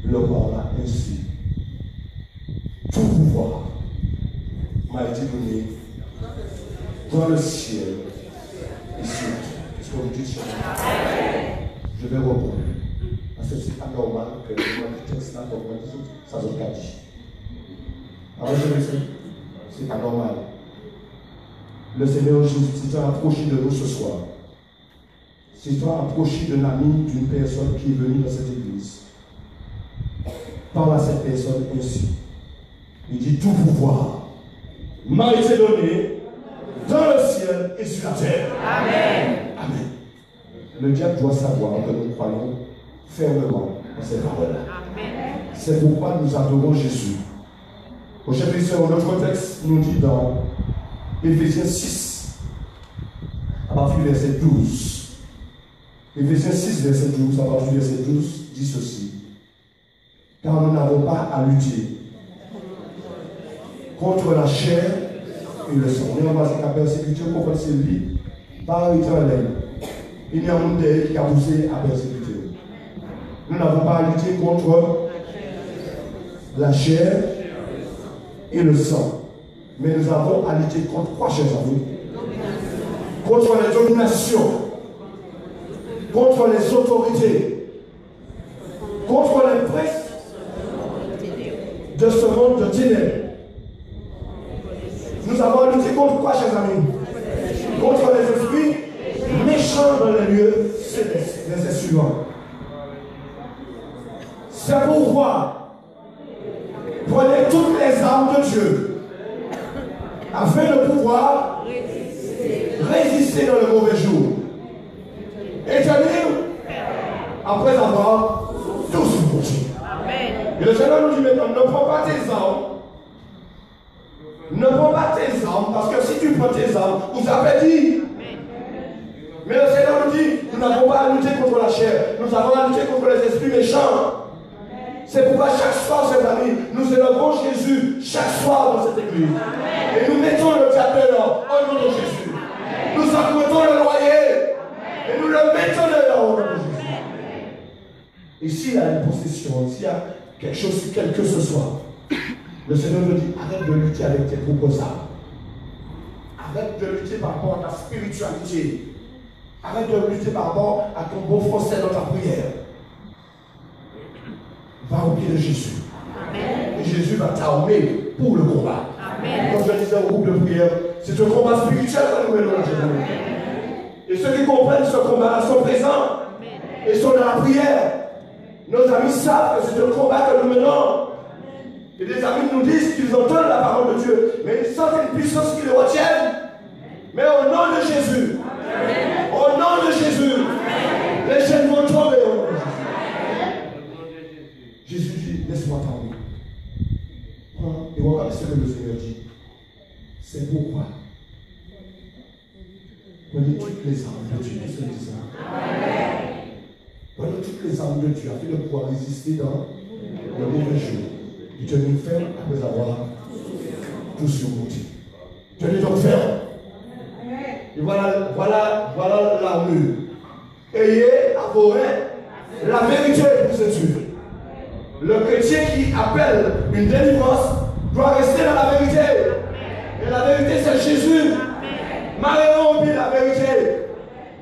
leur parla ainsi. Tout pouvoir m'a été donné dans le ciel et sur terre. Qu'est-ce que vous dites sur moi? Je vais reprendre. Parce que c'est pas normal que les gens qui testent là pour moi, ça se dit. Alors je vais dire, c'est pas normal. Le Seigneur Jésus s'est approché de nous ce soir. s'est approché d'un ami, d'une personne qui est venue dans cette église. Parle à cette personne ainsi. Il dit, tout pouvoir m'a été donné dans le ciel et sur la terre. Amen. Amen. Le diable doit savoir que nous croyons fermement en ces paroles. C'est pourquoi nous adorons Jésus. Au chapitre 1, notre texte nous dit dans Éphésiens 6, à partir du verset 12. Éphésiens 6, verset 12, à partir du verset 12, dit ceci. Car nous n'avons pas à lutter contre la chair et le sang. Nous n'avons pas à persécuter contre celui par éternel. Il y a un monde qui a poussé à persécuter. Nous n'avons pas à lutter contre la chair et le sang. Mais nous avons à lutter contre quoi, chers amis? Contre les dominations, contre les autorités, contre les princes de ce monde de ténèbres. Nous avons à lutter contre quoi, chers amis? Contre les esprits méchants dans les lieux célestes. Verset suivant. C'est pourquoi prenez toutes les armes de Dieu afin de pouvoir résister résister dans le mauvais jour. Et tenir après avoir tout supporté. Et le Seigneur nous dit maintenant, ne prends pas tes armes. Ne prends pas tes armes, parce que si tu prends tes armes, vous avez dit. Mais le Seigneur nous dit, nous n'avons pas à lutter contre la chair, nous avons à lutter contre les esprits méchants. C'est pourquoi chaque soir, ses amis, nous élevons Jésus chaque soir dans cette église. Et nous mettons le diable dehors au nom de Jésus. Nous apprêtons le loyer et nous le mettons dehors au nom de Jésus. Et s'il y a une possession, s'il y a quelque chose, quel que ce soit, le Seigneur nous dit, arrête de lutter avec tes propres armes. Arrête de lutter par rapport à ta spiritualité. Arrête de lutter par rapport à ton beau français dans ta prière. Va au pied de Jésus. Amen. Et Jésus va t'armer pour le combat. Amen. Comme je disais au groupe de prière, c'est un combat spirituel que nous menons. Et ceux qui comprennent ce combat sont présents. Amen. Et sont dans la prière. Nos amis savent que c'est un combat que nous menons. Et des amis nous disent qu'ils entendent la parole de Dieu, mais ils sentent une puissance qui les retiennent. Mais au nom de Jésus, amen. Au nom de Jésus, amen. Les chaînes vont tomber au nom de Jésus. Jésus dit, laisse-moi t'armer. Prends et regarde ce que le Seigneur dit. C'est pourquoi. Prenez toutes les armes de Dieu. Qu'est-ce que dit ça? Prenez toutes les armes de Dieu afin de pouvoir résister dans le mauvais jour. Et tenez ferme après avoir tout surmonté. Tenez donc ferme. Et voilà l'armure. Ayez à vos reins la vérité pour ce Dieu. Le chrétien qui appelle une délivrance doit rester dans la vérité. Et la vérité, c'est Jésus. Marions oublie la vérité.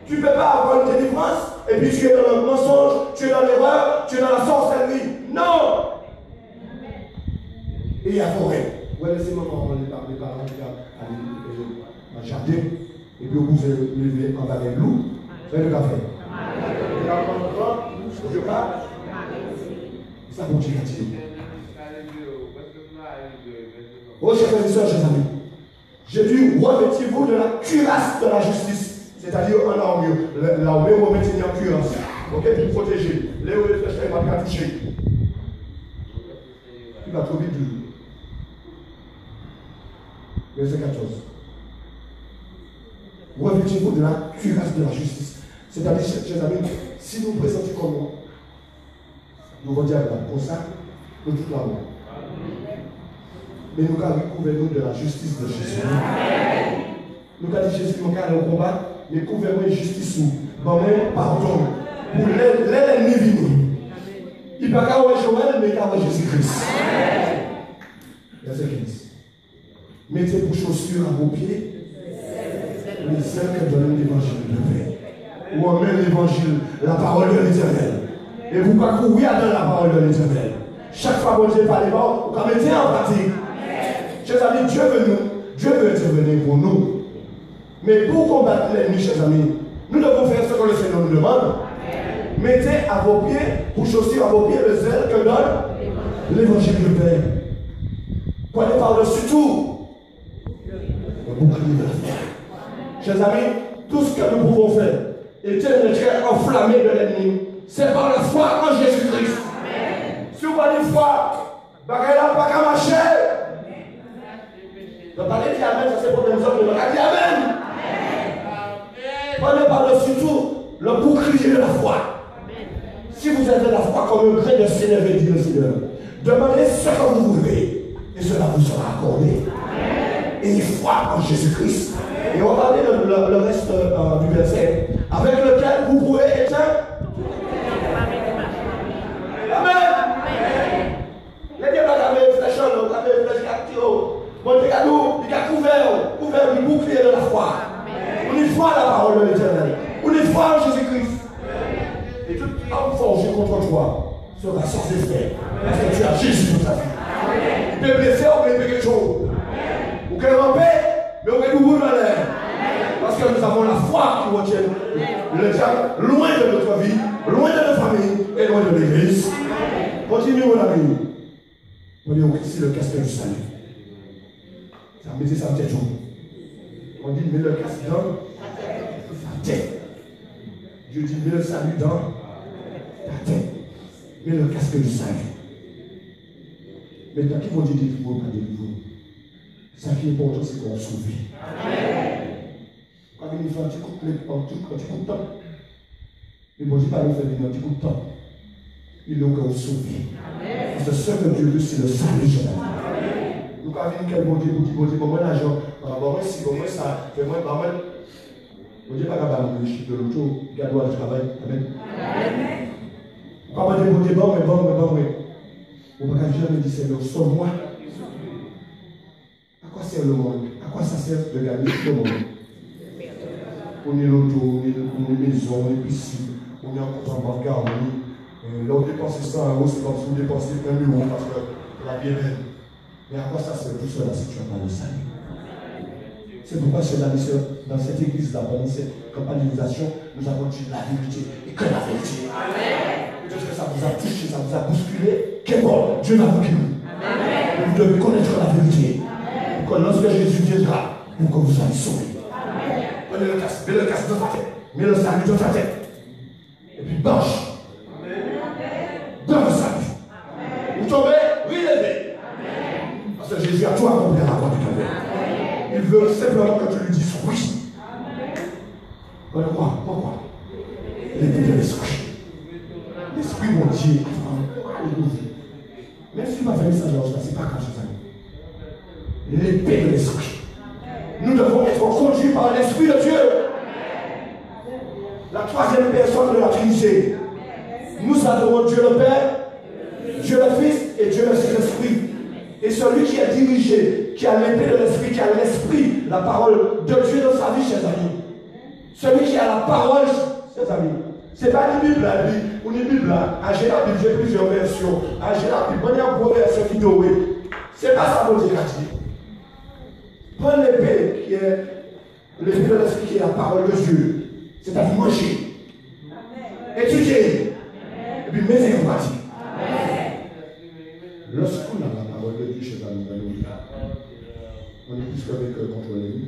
Tu ne peux pas avoir une délivrance et puis tu es dans le mensonge, tu es dans l'erreur, tu es dans la sorcellerie. Non! Et il y a forêt. Ouais, laissez-moi les parents à jardin. Et puis vous levez en bas des loups. Vous avez le café. Je parle. Ça continue à dire. Oh, chers frères et sœurs, chers amis. J'ai dit, revêtez-vous de la cuirasse de la justice. C'est-à-dire en armure. L'armure, vous mettez en cuirasse. Ok, pour protéger. Les flèches, il ne va pas toucher. Il va trop vite. Verset 14. Revêtez-vous de la cuirasse de la justice. C'est-à-dire, chers amis, si nous présentons comme moi, nous allons dire comme ça, nous toute la loi. Mais nous allons recouvrir-nous de la justice de Jésus. Nous allons dire Jésus, nous allons au combat, mais couvrez-moi de justice. Bon, pardon. Pour l'ennemi venu. Il ne peut pas avoir Joël, mais il peut avoir Jésus-Christ. Verset 15. Mettez vos chaussures à vos pieds. Les seuls qui donnent l'évangile de paix. Ou emmènent l'évangile, la parole de l'Éternel. Et vous pas courir dans la parole de l'Éternel. Chaque fois que Dieu parle, vous mettez en pratique. Chers amis, Dieu veut intervenir pour nous. Mais pour combattre l'ennemi, chers amis, nous devons faire ce que le Seigneur nous demande. Mettez à vos pieds, vos chaussures à vos pieds, le zèle que donne l'évangile de paix. Prenez par-dessus tout le bouclier de la foi. Chers amis, tout ce que nous pouvons faire, éteindre le cœur enflammé de l'ennemi, c'est par la foi en Jésus-Christ. Si vous parlez de foi, bagala pas qu'à marcher. Donc parler dit Amen, ça c'est pour les hommes de l'autre. Dit Amen. Prenez par-dessus tout le bouclier de la foi. Si vous avez la foi comme un grain de sénévé, dit le Seigneur, demandez ce que vous voulez et cela vous sera accordé. Et il foi en Jésus-Christ. Et regardez le reste du verset, avec lequel vous pouvez éteindre. Amen. Les dieux avaient une flèche, ils avaient une flèche qui a il a couvert le bouclier de la foi. On y foi à la parole de l'Éternel. On y foi en Jésus-Christ. Et toute arme forgée contre toi sera sans effet. Parce que tu as Jésus dans ta vie. Tu peux blesser ou peut quelque chose. Ou que ramper, mais on peut nous rouler dans l'air. Parce que nous avons la foi qui retient le diable loin de notre vie, loin de notre famille et loin de l'église. Continuez mon ami. Prenez aussi le casque du salut. Ça mettez ça en tête. On dit, mais le casque d'homme, tête. Dieu dit, mets le salut dans ta tête. Mets le casque du salut. Maintenant, qui vont dire délivrer ou pas délivrer? Ça qui est important, c'est qu'on sauve. Quand il fait un petit coup de temps, mais bon, Dieu pas nous faire un petit coup de temps. Il nous a sauvé. Parce que ce que Dieu veut, c'est le salut, jeune ami. Nous avons vu quel bon Dieu vous dit, bon, moi, l'argent, bon, si, bon, moi, ça, fait moi, bon, Dieu pas capable de chiffrer de l'auto, il a droit de travail. Amen. Quand on dit, bon Dieu, bon, on ne va jamais dire, Seigneur, sauve-moi. À quoi sert le monde? À quoi ça sert de gagner le monde? On est l'auto, on est une maison, on est piscine, on est en compte en bancaire, là on dépense 100 €, c'est comme si on dépensait 1 euro parce que la vie est belle. Mais à quoi ça sert tout cela si tu n'as pas le salut? C'est pourquoi, chers amis, dans cette église-là, pendant cette campagne-nisation, nous avons dit la vérité et que la vérité. Peut-être que ça vous a touché, ça vous a bousculé. Qu'est bon, Dieu va vous guérir. Vous devez connaître la vérité. Pour que lorsque Jésus viendra, pour que vous soyez sauvés. Prenez le casque, mets le casque dans ta tête. Mets le salut dans ta tête. Et puis marche. Dans le salut. Vous tombez, relevez. Parce que Jésus a tout accompli à la croix du Calvaire. Il veut simplement que tu lui dises oui. Pourquoi? L'épée de l'esprit. L'esprit, mon Dieu, même si tu m'as fait ça, c'est pas grave, chers amis. L'épée de l'esprit. Nous devons être conduits par l'esprit de Dieu. La troisième personne de la Trinité. Nous adorons Dieu le Père, Dieu le Fils et Dieu le Saint-Esprit. Et celui qui est dirigé, qui a l'épée de l'esprit, qui a l'esprit, la parole de Dieu dans sa vie, chers amis. Celui qui a la parole, chers amis. Ce n'est pas une Bible, la Bible, ou une Bible là. J'ai la Bible, j'ai plusieurs versions. J'ai la Bible, il y a une version vidéo. Ce n'est pas ça mon Dieu qu'a dit. Prends l'épée qui est l'épée de l'esprit, qui est la parole de Dieu. C'est-à-dire manger. Étudier. Et puis mettre en pratique. Lorsqu'on a la parole de Dieu chez nous, on est plus qu'avec contre l'ennemi.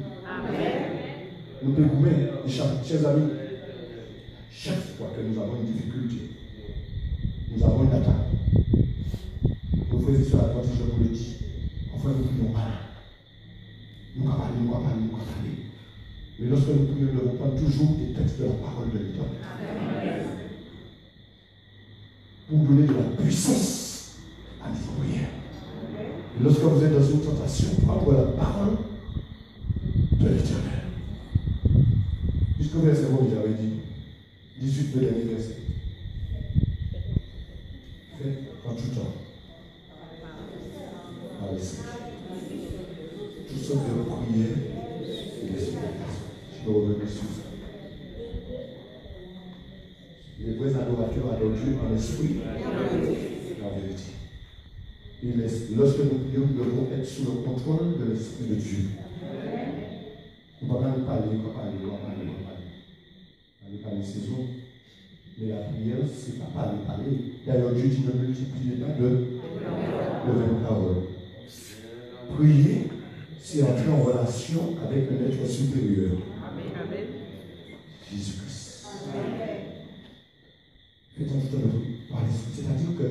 Nous pouvons gommer, chers amis, chaque fois que nous avons une difficulté, nous avons une attaque. Nos frères et sœurs adventistes, je vous le dis, enfin nous prions pas. Nous allons parler. Mais lorsque nous prions, nous devons prendre toujours des textes de la parole de l'Éternel. Pour donner de la puissance à nos prières. Et lorsque vous êtes dans une tentation, prendre la parole de l'Éternel. Jusqu'au verset où j'avais dit, 18 de dernier verset. Faites en tout temps. Par l'esprit. Tout sortes de prières et de supplications. Je peux revenir sur ça. Les vrais adorateurs adorent Dieu en esprit et en vérité. Et lorsque nous prions, nous devons être sous le contrôle de l'esprit de Dieu. Nous ne pouvons pas parler. On n'est pas une saison. Mais la prière, ce n'est pas parler. D'ailleurs, Dieu dit ne multipliez pas de vaines paroles. Prier, c'est entrer en relation avec un être supérieur. Jésus-Christ. Faites en tout par l'esprit. C'est-à-dire que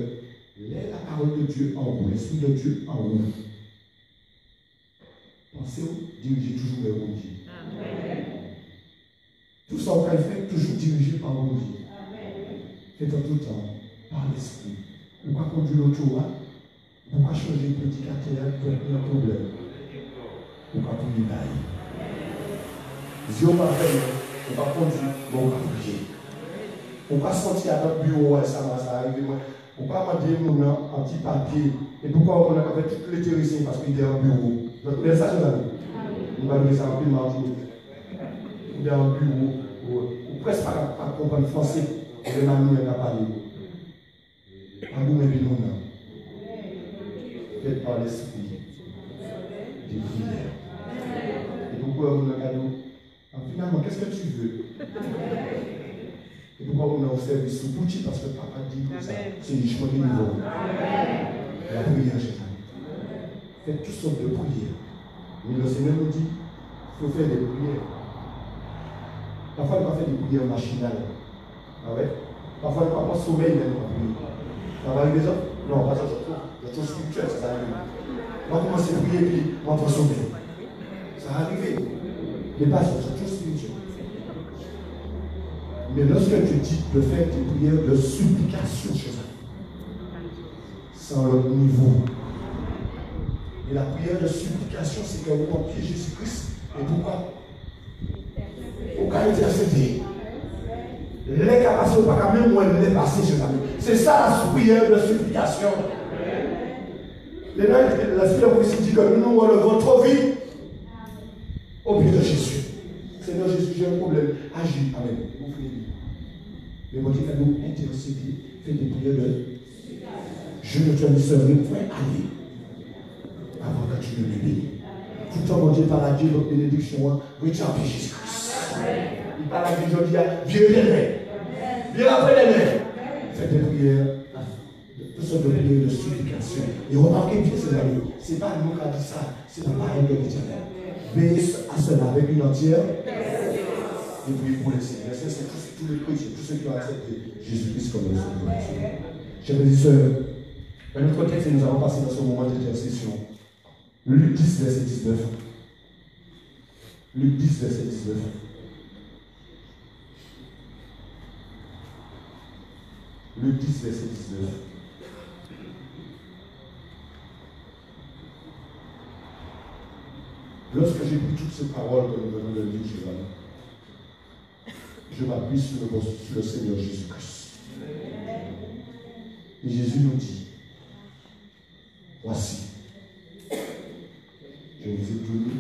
la parole de Dieu en vous, l'esprit de Dieu en vous. Pensez-vous, dirigez toujours vers vous. Tout ça, on va faire toujours dirigé par vous. Faites en tout temps par l'esprit. Pourquoi conduire l'auto? Pourquoi changer de prédicateur pour un problème? Pourquoi prier d'ailleurs? Si on va faire, on va conduire, on va prier. Pourquoi sortir à notre bureau, ça arrive? Pourquoi demander un petit papier? Et pourquoi on a fait toutes les théories? Parce qu'il est en bureau. Donc, c'est ça, on va donner ça en plus mardi. On est en bureau, ou presque pas comprendre le français. Et là, nous, on a parlé. En nous, mais nous, faites par l'esprit des prières. Et pourquoi on a un cadeau? Finalement, qu'est-ce que tu veux? Et pourquoi on a au service sous petit? Parce que papa dit comme ça. C'est le chemin du niveau. La prière, chez nous. Faites toutes sortes de prières. Mais le Seigneur nous dit, il faut faire des prières. Parfois, il va faire des prières machinales. Ah ouais? Parfois, il va pas sommeil même pour prier. Ça va arriver ça? Non, pas ça, je trouve spirituel, ça va arriver. On va commencer à prier et puis on va sommeil. Ça va arriver. Mais pas ça, c'est tout spirituel. Mais lorsque tu dis de faire des prières de supplication chez eux, c'est à l'autre niveau. Et la prière de supplication, c'est que vous confiez Jésus-Christ. Et pourquoi? Pourquoi intercéder? Les capacités, pas même moins les passer sur la vie. C'est ça la prière de supplication. La Seigneur vous dit que nous relevons trop vite au pied de Jésus. Seigneur Jésus, j'ai un problème. Agis. Amen. Vous pouvez dire. Mais mon Dieu, quand nous intercéder, faites des prières de je ne te laisserai point aller avant que tu ne me bénisses. Tout le temps, mon Dieu, par la Dieu, notre bénédiction, oui, tu as appelé Jésus-Christ. Il parle à Dieu, je dis, viens les mains. Viens après les mains. Faites des prières, toutes sortes de prières de supplication. Et remarquez bien, ces amis, ce n'est pas nous qui avons dit ça, c'est la parole de l'Éternel. Veillez à cela avec une entière. Et puis pour les Seigneurs, c'est tous les chrétiens, tous ceux qui ont accepté Jésus-Christ comme le Sauveur. Chers frères et sœurs, un autre texte et nous allons passer dans ce moment d'intercession. Luc 10, verset 19. Luc 10, verset 19. Luc 10, verset 19. Lorsque j'ai pris toutes ces paroles que nous venons de lire, je m'appuie sur le Seigneur Jésus-Christ. Et Jésus nous dit, voici, je vous ai donné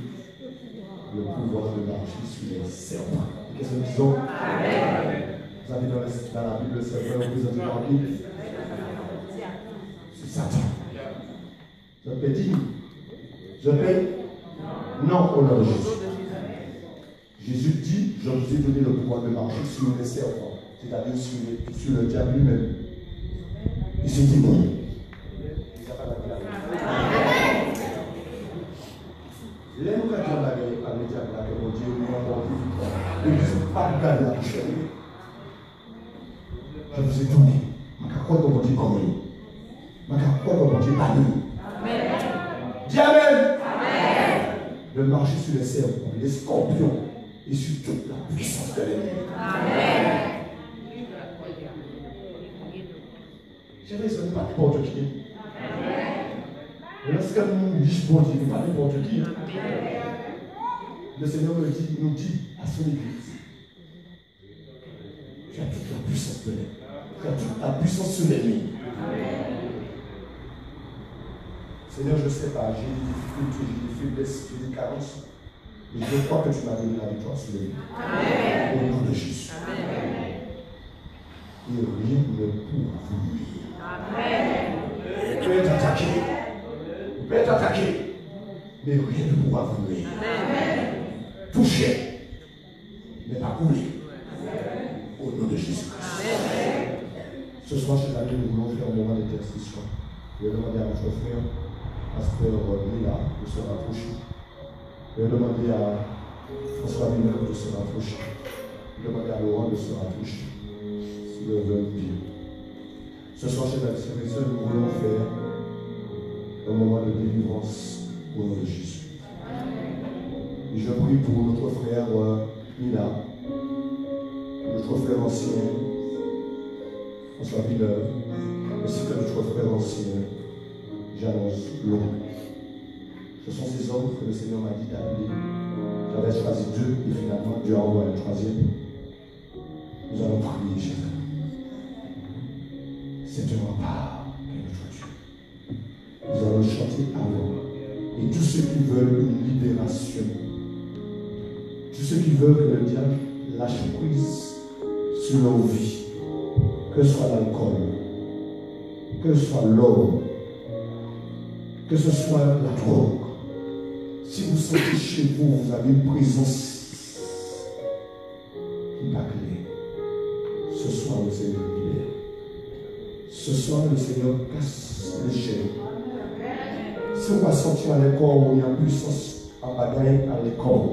le pouvoir de marcher sur les serpents. Qu'est-ce que nous disons? Amen. Vous avez dans la Bible le serpent représenté par qui? C'est Satan. Je peux dire, je paye? Non, au nom de Jésus. Jésus dit, je vous ai donné le pouvoir de marcher sur les serpents, c'est-à-dire sur le diable lui-même. Et c'est dit bon. Les nous quand on a le diable là, que mon Dieu nous a porté victoire. Et nous ne pas garder la bouche. Je vous ai donné. Je ne sais pas comment mon Dieu comme nous. Je ne sais pas comment mon Dieu pas nous. Dis Amen. De marcher sur les serpents, les scorpions et sur toute la puissance de l'ennemi. Amen. J'aimerais ça, pas n'importe qui. Lorsque nous disons Dieu, pas n'importe qui. Le Seigneur nous dit à son Église, tu as toute la puissance de l'ennemi. Tu as toute la puissance sur l'ennemi. Seigneur, je ne sais pas, j'ai des difficultés, j'ai des faiblesses, j'ai des carences. Mais je crois que tu m'as donné la victoire sur l'ennemi. Au nom de Jésus. Amen. Et rien ne pourra vous nuire. Amen. Tu peux être attaqué. Tu peux être attaqué. Mais rien ne pourra vous nuire. Amen. Touché. Mais pas coulé. Au nom de Jésus-Christ. Ce soir, chez l'ami, nous voulons faire un moment d'intercession. Je vais demander à notre frère, Pasteur Mila, de se rapprocher. Je vais demander à François Mineur de se rapprocher. Je vais demander à Laurent de se rapprocher. S'ils le veulent bien. Ce soir, chez l'ami, nous voulons faire un moment de délivrance au nom de Jésus. Et je prie pour notre frère Mila, notre frère ancien, François Mineur, ainsi que notre frère ancien, Janus Long. Ce sont ces hommes que le Seigneur m'a dit d'appeler. J'avais choisi deux et finalement Dieu a envoyé le troisième. Nous allons prier, chers amis. C'est un rempart qu'est notre Dieu. Nous allons chanter avant. Et tous ceux qui veulent une libération, tous ceux qui veulent que le diable lâche prise sur leur vie, que ce soit l'alcool, que ce soit l'homme, que ce soit la drogue. Si vous sentez chez vous, vous avez une présence qui n'est pas claire. Ce soir, le Seigneur libère. Ce soir, le Seigneur casse les chaînes. Si on va sortir à l'école, il y a puissance en bagaille à l'école.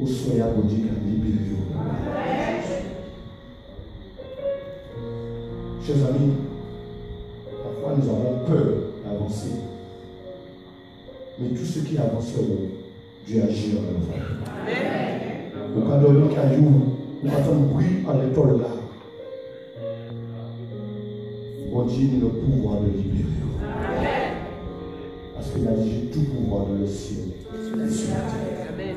Ou soyez à Dieu qui a libéré. Chers amis, parfois nous avons peur d'avancer. Mais tous ceux qui avanceront, Dieu agit en leur faveur. Au cas de nos cailloux, nous avons pris en l'étoile là. Bon Dieu, nous avons le pouvoir de libérer. Parce qu'il a dit tout pouvoir dans le ciel et sur la terre.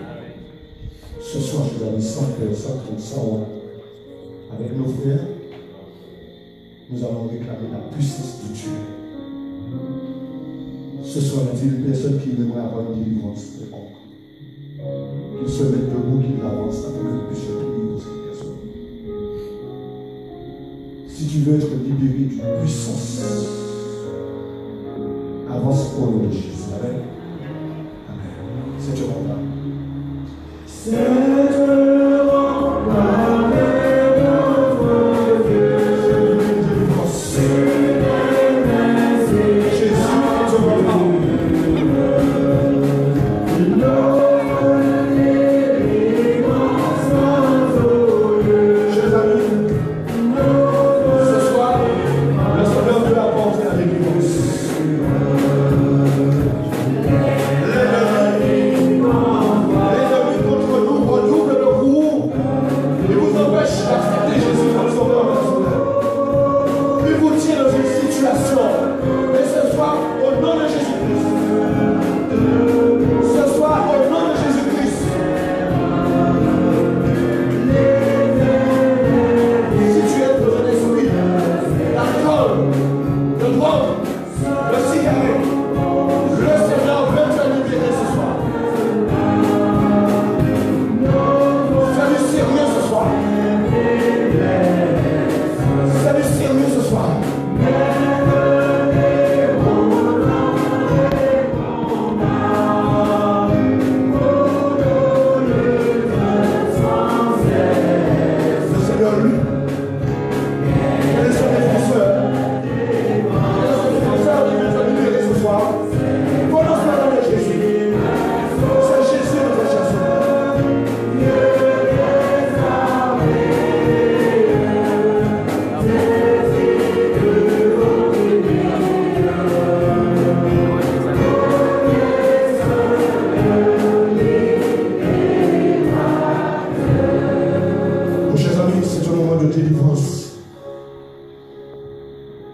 Ce soir, je vous avais sans peur, sans crainte, sans honte. Avec nos frères, nous allons réclamer la puissance de Dieu. Ce soir, il y a une personne qui aimerait avoir une délivrance quelconque. Qu'il se mette debout, qu'il avance afin que nous puissions prier pour cette personne. Si tu veux être libéré d'une puissance, avance au nom de Jésus. Amen. Amen. C'est un rempart. C'est un rempart.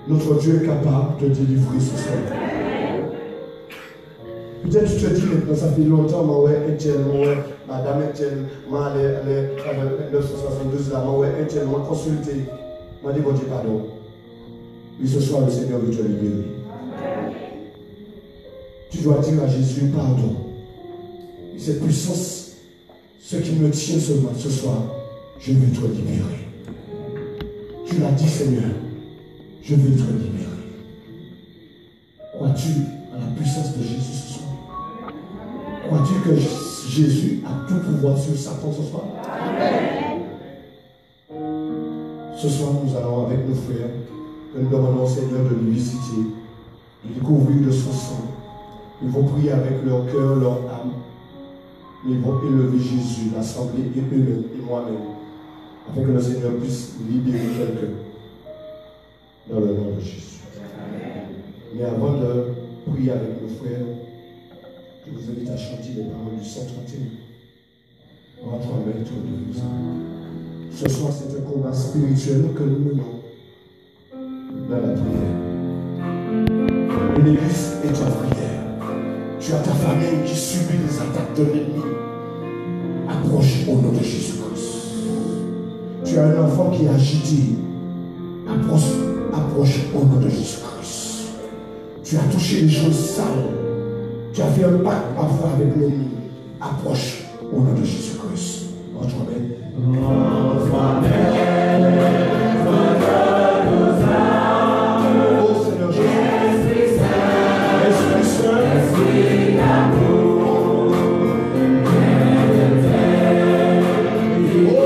Notre Dieu est capable de délivrer ce soir. Peut-être tu te dis maintenant, ça fait longtemps, madame Etienne, moi, les 1972, là, moi, Etienne, moi, consulté. Moi, dit, bon Dieu, pardon. Oui, ce soir, le Seigneur veut te libérer. Tu dois dire à Jésus, pardon. Cette puissance, ce qui me tient ce soir, je veux te libérer. Tu l'as dit, Seigneur. Je veux être libéré. Crois-tu à la puissance de Jésus ce soir? Crois-tu que Jésus a tout pouvoir sur Satan ce soir? Amen. Ce soir, nous allons avec nos frères, que nous demandons au Seigneur de nous visiter, de découvrir de son sang. Ils vont prier avec leur cœur, leur âme. Mais ils vont élever Jésus, l'assemblée et eux-mêmes et moi-même, afin que le Seigneur puisse libérer quelqu'un. Dans le nom de Jésus. Mais avant de prier avec nos frères, je vous invite à chanter les paroles du 131. Rentre en maître de nous. Ce soir, c'est un combat spirituel que nous menons dans la prière. Une église est en prière. Tu as ta famille qui subit les attaques de l'ennemi. Approche au nom de Jésus-Christ. Tu as un enfant qui est agité. Approche au nom de Jésus-Christ. Tu as touché les choses sales. Tu as fait un pacte parfois avec l'ennemi. Approche au nom de Jésus-Christ. Notre Amen. Notre Amen. Oh Seigneur Jésus. Esprit Saint. Esprit d'amour. Oh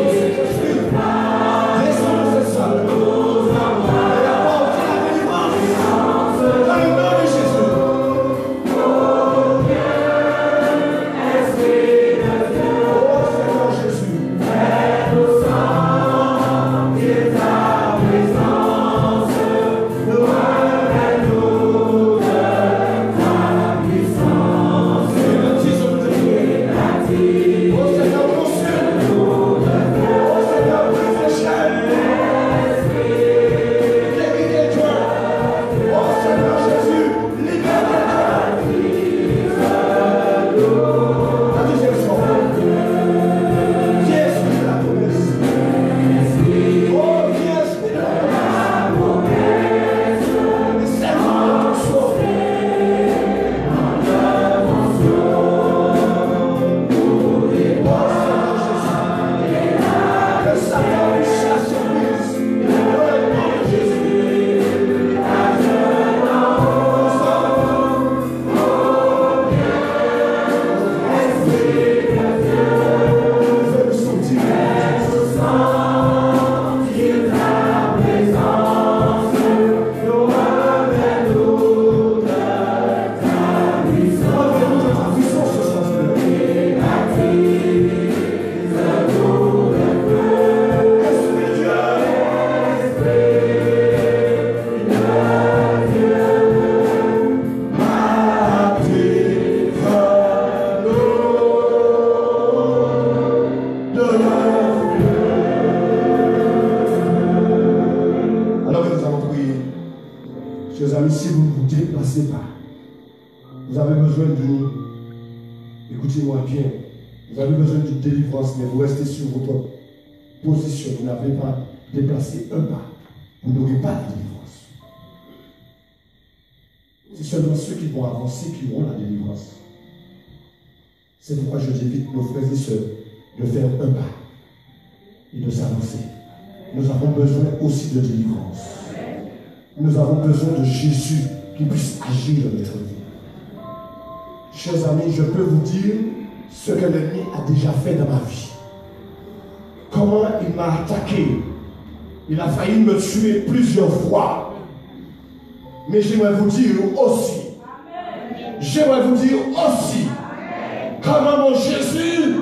Écoutez-moi bien, vous avez besoin d'une délivrance, mais vous restez sur votre position, vous n'avez pas déplacé un pas, vous n'aurez pas de délivrance. C'est seulement ceux qui vont avancer qui auront la délivrance. C'est pourquoi je invite nos frères et sœurs de faire un pas et de s'avancer. Nous avons besoin aussi de délivrance. Nous avons besoin de Jésus qui puisse agir dans notre vie. Chers amis, je peux vous dire ce que l'ennemi a déjà fait dans ma vie. Comment il m'a attaqué. Il a failli me tuer plusieurs fois. Mais j'aimerais vous dire aussi, comment mon Jésus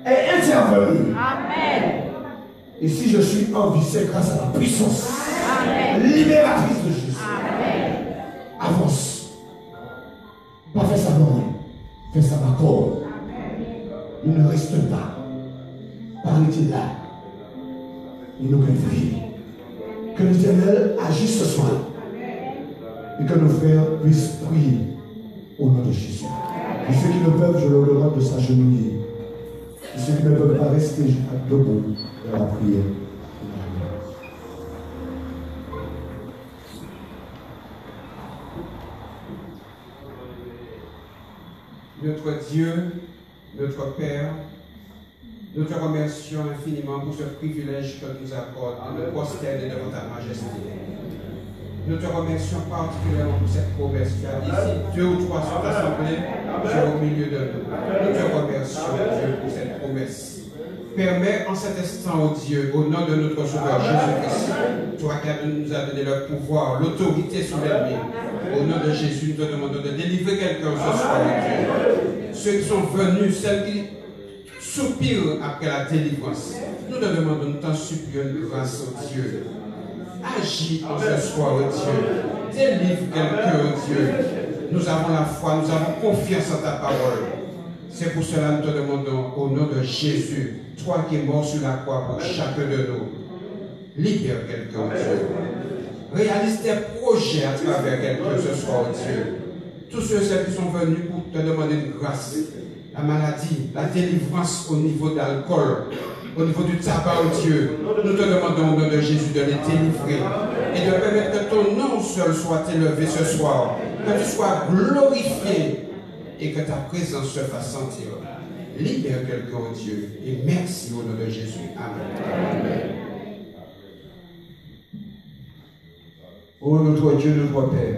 est intervenu. Et si je suis en vie, c'est grâce à la puissance libératrice de Jésus. Avance. Pas faire ça non, fais ça d'accord. Il ne reste pas. Arrêtez là. Il nous prier. Que l'Éternel agisse ce soir. Et que nos frères puissent prier au nom de Jésus. Et ceux qui ne peuvent, je leur demande de s'agenouiller. Et ceux qui ne peuvent pas rester debout dans la prière. Notre Dieu, notre Père, nous te remercions infiniment pour ce privilège que tu nous accordes de nous prosterner devant ta majesté. Nous te remercions particulièrement pour cette promesse. Tu as dit, si 2 ou 3 sont assemblés, tu es au milieu de nous. Nous te remercions, Dieu, pour cette promesse. Permets en cet instant, oh Dieu, au nom de notre Sauveur Jésus-Christ, toi qui nous as donné le pouvoir, l'autorité sur l'ennemi, au nom de Jésus, nous te demandons de délivrer quelqu'un ce soir, oh Dieu. Ceux qui sont venus, celles qui soupirent après la délivrance, nous te demandons, nous t'en supplions une grâce, oh Dieu. Agis en ce soir, oh Dieu. Délivre quelqu'un, oh Dieu. Nous avons la foi, nous avons confiance en ta parole. C'est pour cela que nous te demandons, au nom de Jésus, toi qui es mort sur la croix pour chacun de nous, libère quelqu'un, oh Dieu. Réalise tes projets à travers quelqu'un ce soir, oh Dieu. Tous ceux qui sont venus pour te demander une grâce, la maladie, la délivrance au niveau d'alcool, au niveau du tabac, oh Dieu, nous te demandons au nom de Jésus de les délivrer et de permettre que ton nom seul soit élevé ce soir, que tu sois glorifié et que ta présence se fasse sentir. Libère quelqu'un, oh Dieu, et merci au nom de Jésus. Amen. Ô notre Dieu, notre Père,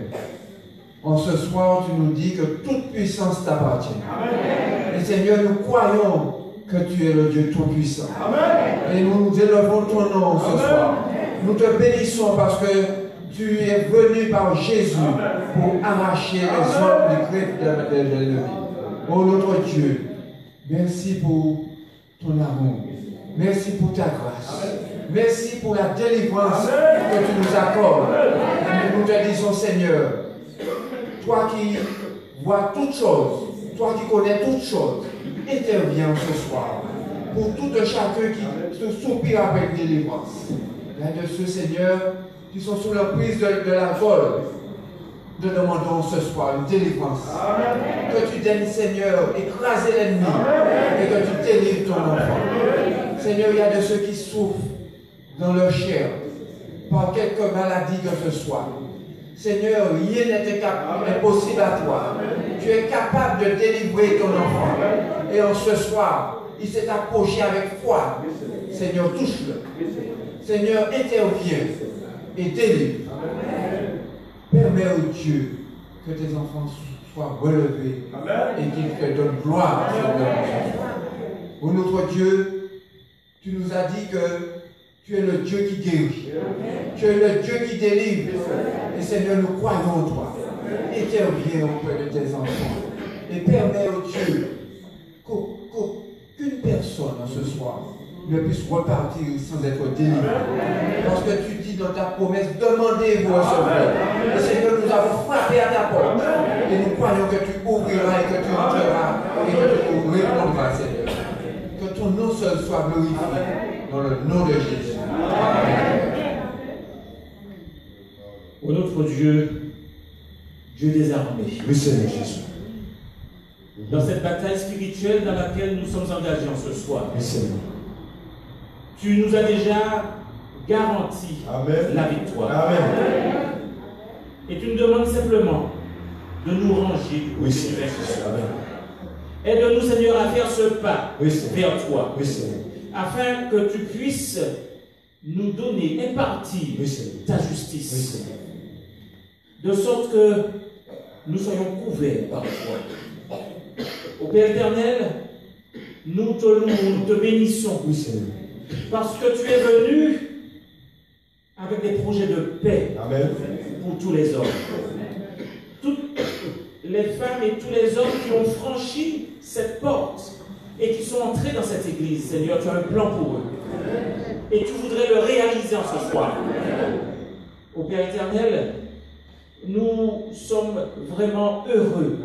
en ce soir, tu nous dis que toute puissance t'appartient. Et Seigneur, nous croyons que tu es le Dieu Tout-Puissant. Et nous élevons ton nom ce soir. Nous te bénissons parce que tu es venu par Jésus pour arracher les hommes du greffe de l'ennemi. Ô notre Dieu, merci pour ton amour. Merci pour ta grâce. Merci pour la délivrance que tu nous accordes. Et nous te disons, Seigneur, toi qui vois toutes choses, toi qui connais toutes choses, interviens ce soir pour tout chacun qui se soupire avec délivrance. Il y a de ceux, Seigneur, qui sont sous l'emprise de l'alcool. Nous demandons ce soir une délivrance. Amen. Que tu daignes, Seigneur, écraser l'ennemi et que tu délivres ton enfant. Seigneur, il y a de ceux qui souffrent dans leur chair par quelque maladie que ce soit. Seigneur, rien n'est impossible à toi. Tu es capable de délivrer ton enfant. Et en ce soir, il s'est approché avec foi. Seigneur, touche-le. Seigneur, interviens et délivre. Permets, oh Dieu, que tes enfants soient relevés et qu'ils te donnent gloire, Seigneur. Oh notre Dieu, tu nous as dit que tu es le Dieu qui guérit. Tu es le Dieu qui délivre. Et Seigneur, nous croyons en toi. Interviens auprès de tes enfants. Et permets, oh Dieu, qu'aucune personne ce soir ne puisse repartir sans être délivré. Parce que tu dis dans ta promesse, demandez et vous recevrez. Et Seigneur, nous avons frappé à ta porte. Et nous croyons que tu ouvriras et que tu entreras et que tu nous répondras, Seigneur. Que ton nom seul soit glorifié dans le nom de Jésus. Amen. Ô notre Dieu, Dieu des armées. Oui, Seigneur Jésus. Dans cette bataille spirituelle dans laquelle nous sommes engagés en ce soir, Oui, Seigneur. tu nous as déjà garanti Amen. la victoire. Amen. Et tu nous demandes simplement de nous ranger du Oui, côté Seigneur du Jésus. vainqueur. Amen. Aide-nous, Seigneur, à faire ce pas Oui, Seigneur. vers toi, Oui, Seigneur. afin que tu puisses nous donner, impartir Oui, Seigneur. ta Oui, justice, Seigneur. de sorte que nous soyons couverts par toi. Au Père éternel, nous te louons, nous te bénissons, Oui, Seigneur. parce que tu es venu avec des projets de paix Amen. pour tous les hommes. Toutes les femmes et tous les hommes qui ont franchi cette porte et qui sont entrés dans cette église, Seigneur, tu as un plan pour eux. Et tu voudrais le réaliser en ce soir. Au Père éternel, nous sommes vraiment heureux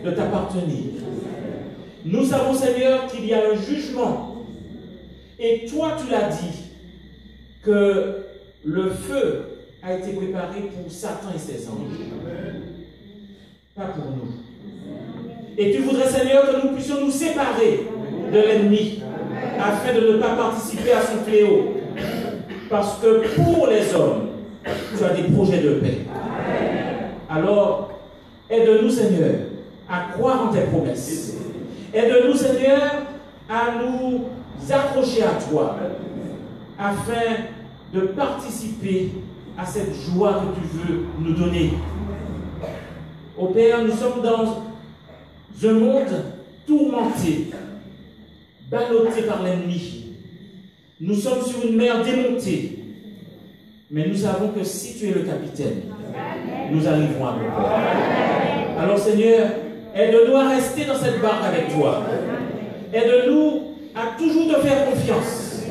de t'appartenir. Nous savons, Seigneur, qu'il y a un jugement. Et toi, tu l'as dit, que le feu a été préparé pour Satan et ses anges. Pas pour nous. Et tu voudrais, Seigneur, que nous puissions nous séparer de l'ennemi, afin de ne pas participer à son fléau. Parce que pour les hommes, tu as des projets de paix. Alors, aide-nous, Seigneur, à croire en tes promesses. Aide-nous, Seigneur, à nous accrocher à toi, afin de participer à cette joie que tu veux nous donner. Ô Père, nous sommes dans un monde tourmenté, ballotté par l'ennemi. Nous sommes sur une mer démontée. Mais nous savons que si tu es le capitaine, nous arriverons à bon port. Alors Seigneur, aide-nous à rester dans cette barque avec toi. Aide-nous à toujours te faire confiance.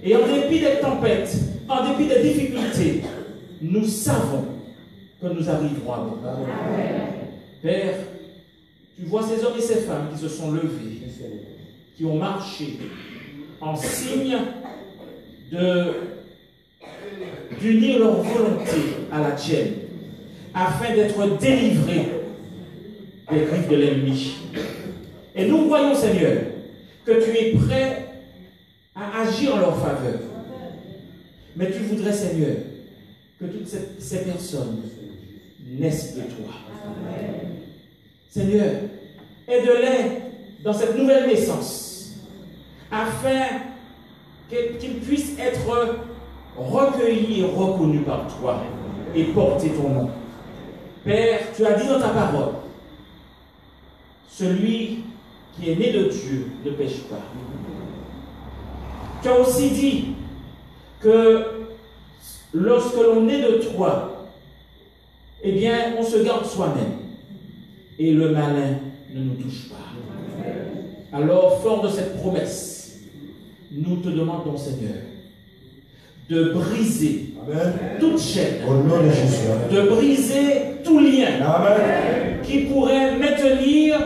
Et en dépit des tempêtes, en dépit des difficultés, nous savons que nous arriverons à bon port. Père, tu vois ces hommes et ces femmes qui se sont levés, qui ont marché en signe d'unir leur volonté à la tienne, afin d'être délivrés des griffes de l'ennemi. Et nous voyons, Seigneur, que tu es prêt à agir en leur faveur. Mais tu voudrais, Seigneur, que toutes ces personnes naissent de toi. Seigneur, aide-les dans cette nouvelle naissance, afin qu'ils puissent être recueillis et reconnus par toi et porter ton nom. Père, tu as dit dans ta parole, celui qui est né de Dieu ne pêche pas. Tu as aussi dit que lorsque l'on est de toi, eh bien, on se garde soi-même et le malin ne nous touche pas. Alors, fort de cette promesse, nous te demandons, Seigneur, de briser toute chaîne, Au nom de Jésus. de briser tout lien Amen. qui pourrait maintenir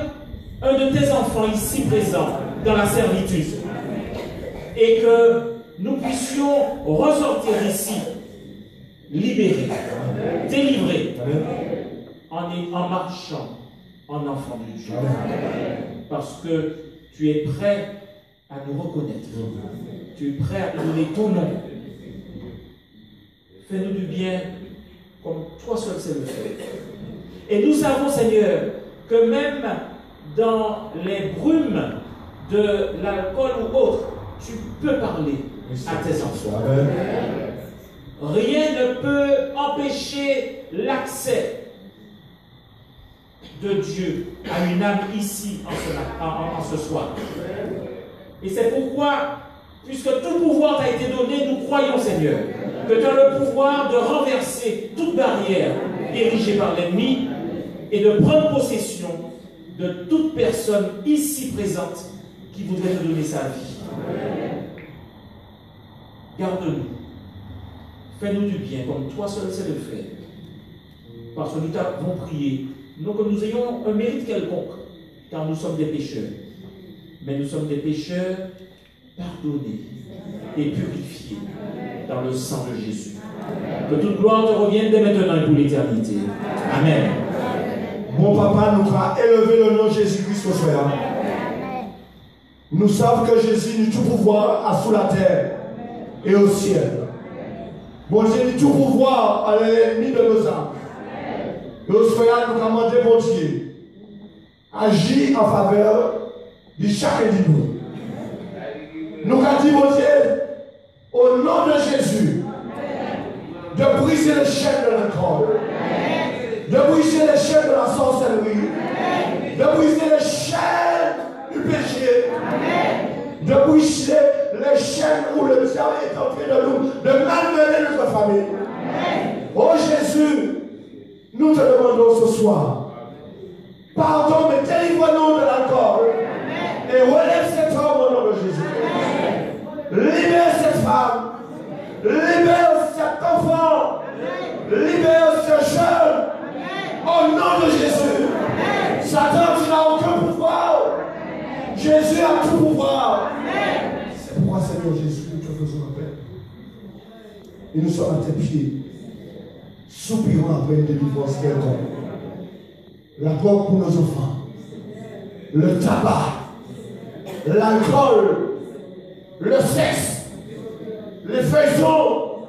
un de tes enfants ici présent dans la servitude. Et que nous puissions ressortir ici, libérés, délivrés, en marchant en enfant de Dieu. Parce que tu es prêt à nous reconnaître. Tu es prêt à nous donner ton nom. Fais-nous du bien comme toi seul sais le faire. Et nous savons, Seigneur, que même dans les brumes de l'alcool ou autre, tu peux parler à tes enfants. Rien ne peut empêcher l'accès de Dieu à une âme ici en ce soir. Et c'est pourquoi, puisque tout pouvoir t'a été donné, nous croyons, Seigneur, que tu as le pouvoir de renverser toute barrière érigée par l'ennemi et de prendre possession de toute personne ici présente qui voudrait te donner sa vie. Garde-nous. Fais-nous du bien, comme toi seul sais le faire. Parce que nous t'avons prié, non que nous ayons un mérite quelconque, car nous sommes des pécheurs. Mais nous sommes des pécheurs pardonnés et purifiés dans le sang de Jésus. Que toute gloire te revienne dès maintenant et pour l'éternité. Amen. Mon papa nous a élevé le nom de Jésus-Christ au soir. Nous savons que Jésus nous tout pouvoir à sous la terre et au ciel. Bon Dieu nous tout pouvoir à l'ennemi de nos âmes. Et au soir nous demandons, bon Dieu, agir en faveur de chacun de nous. Nous avons dit, bon Dieu, au nom de Jésus, de briser les chaînes de l'alcool, de briser les chaînes de la sorcellerie, de briser les chaînes du péché, de briser les chaînes où le diable est entré de nous, de malmener notre famille. Oh Jésus, nous te demandons ce soir, pardon, mais délivre-nous de l'alcool et relève cet homme au nom de Jésus. Libère cette femme, libère cet enfant, libère ce jeune, au nom de Jésus. Satan, tu n'as aucun pouvoir. Jésus a tout pouvoir. C'est pourquoi, Seigneur Jésus, nous te faisons appel. Et nous sommes à tes pieds, soupirant après une délivrance quelconque. La drogue pour nos enfants, le tabac, l'alcool, le sexe, les faisons,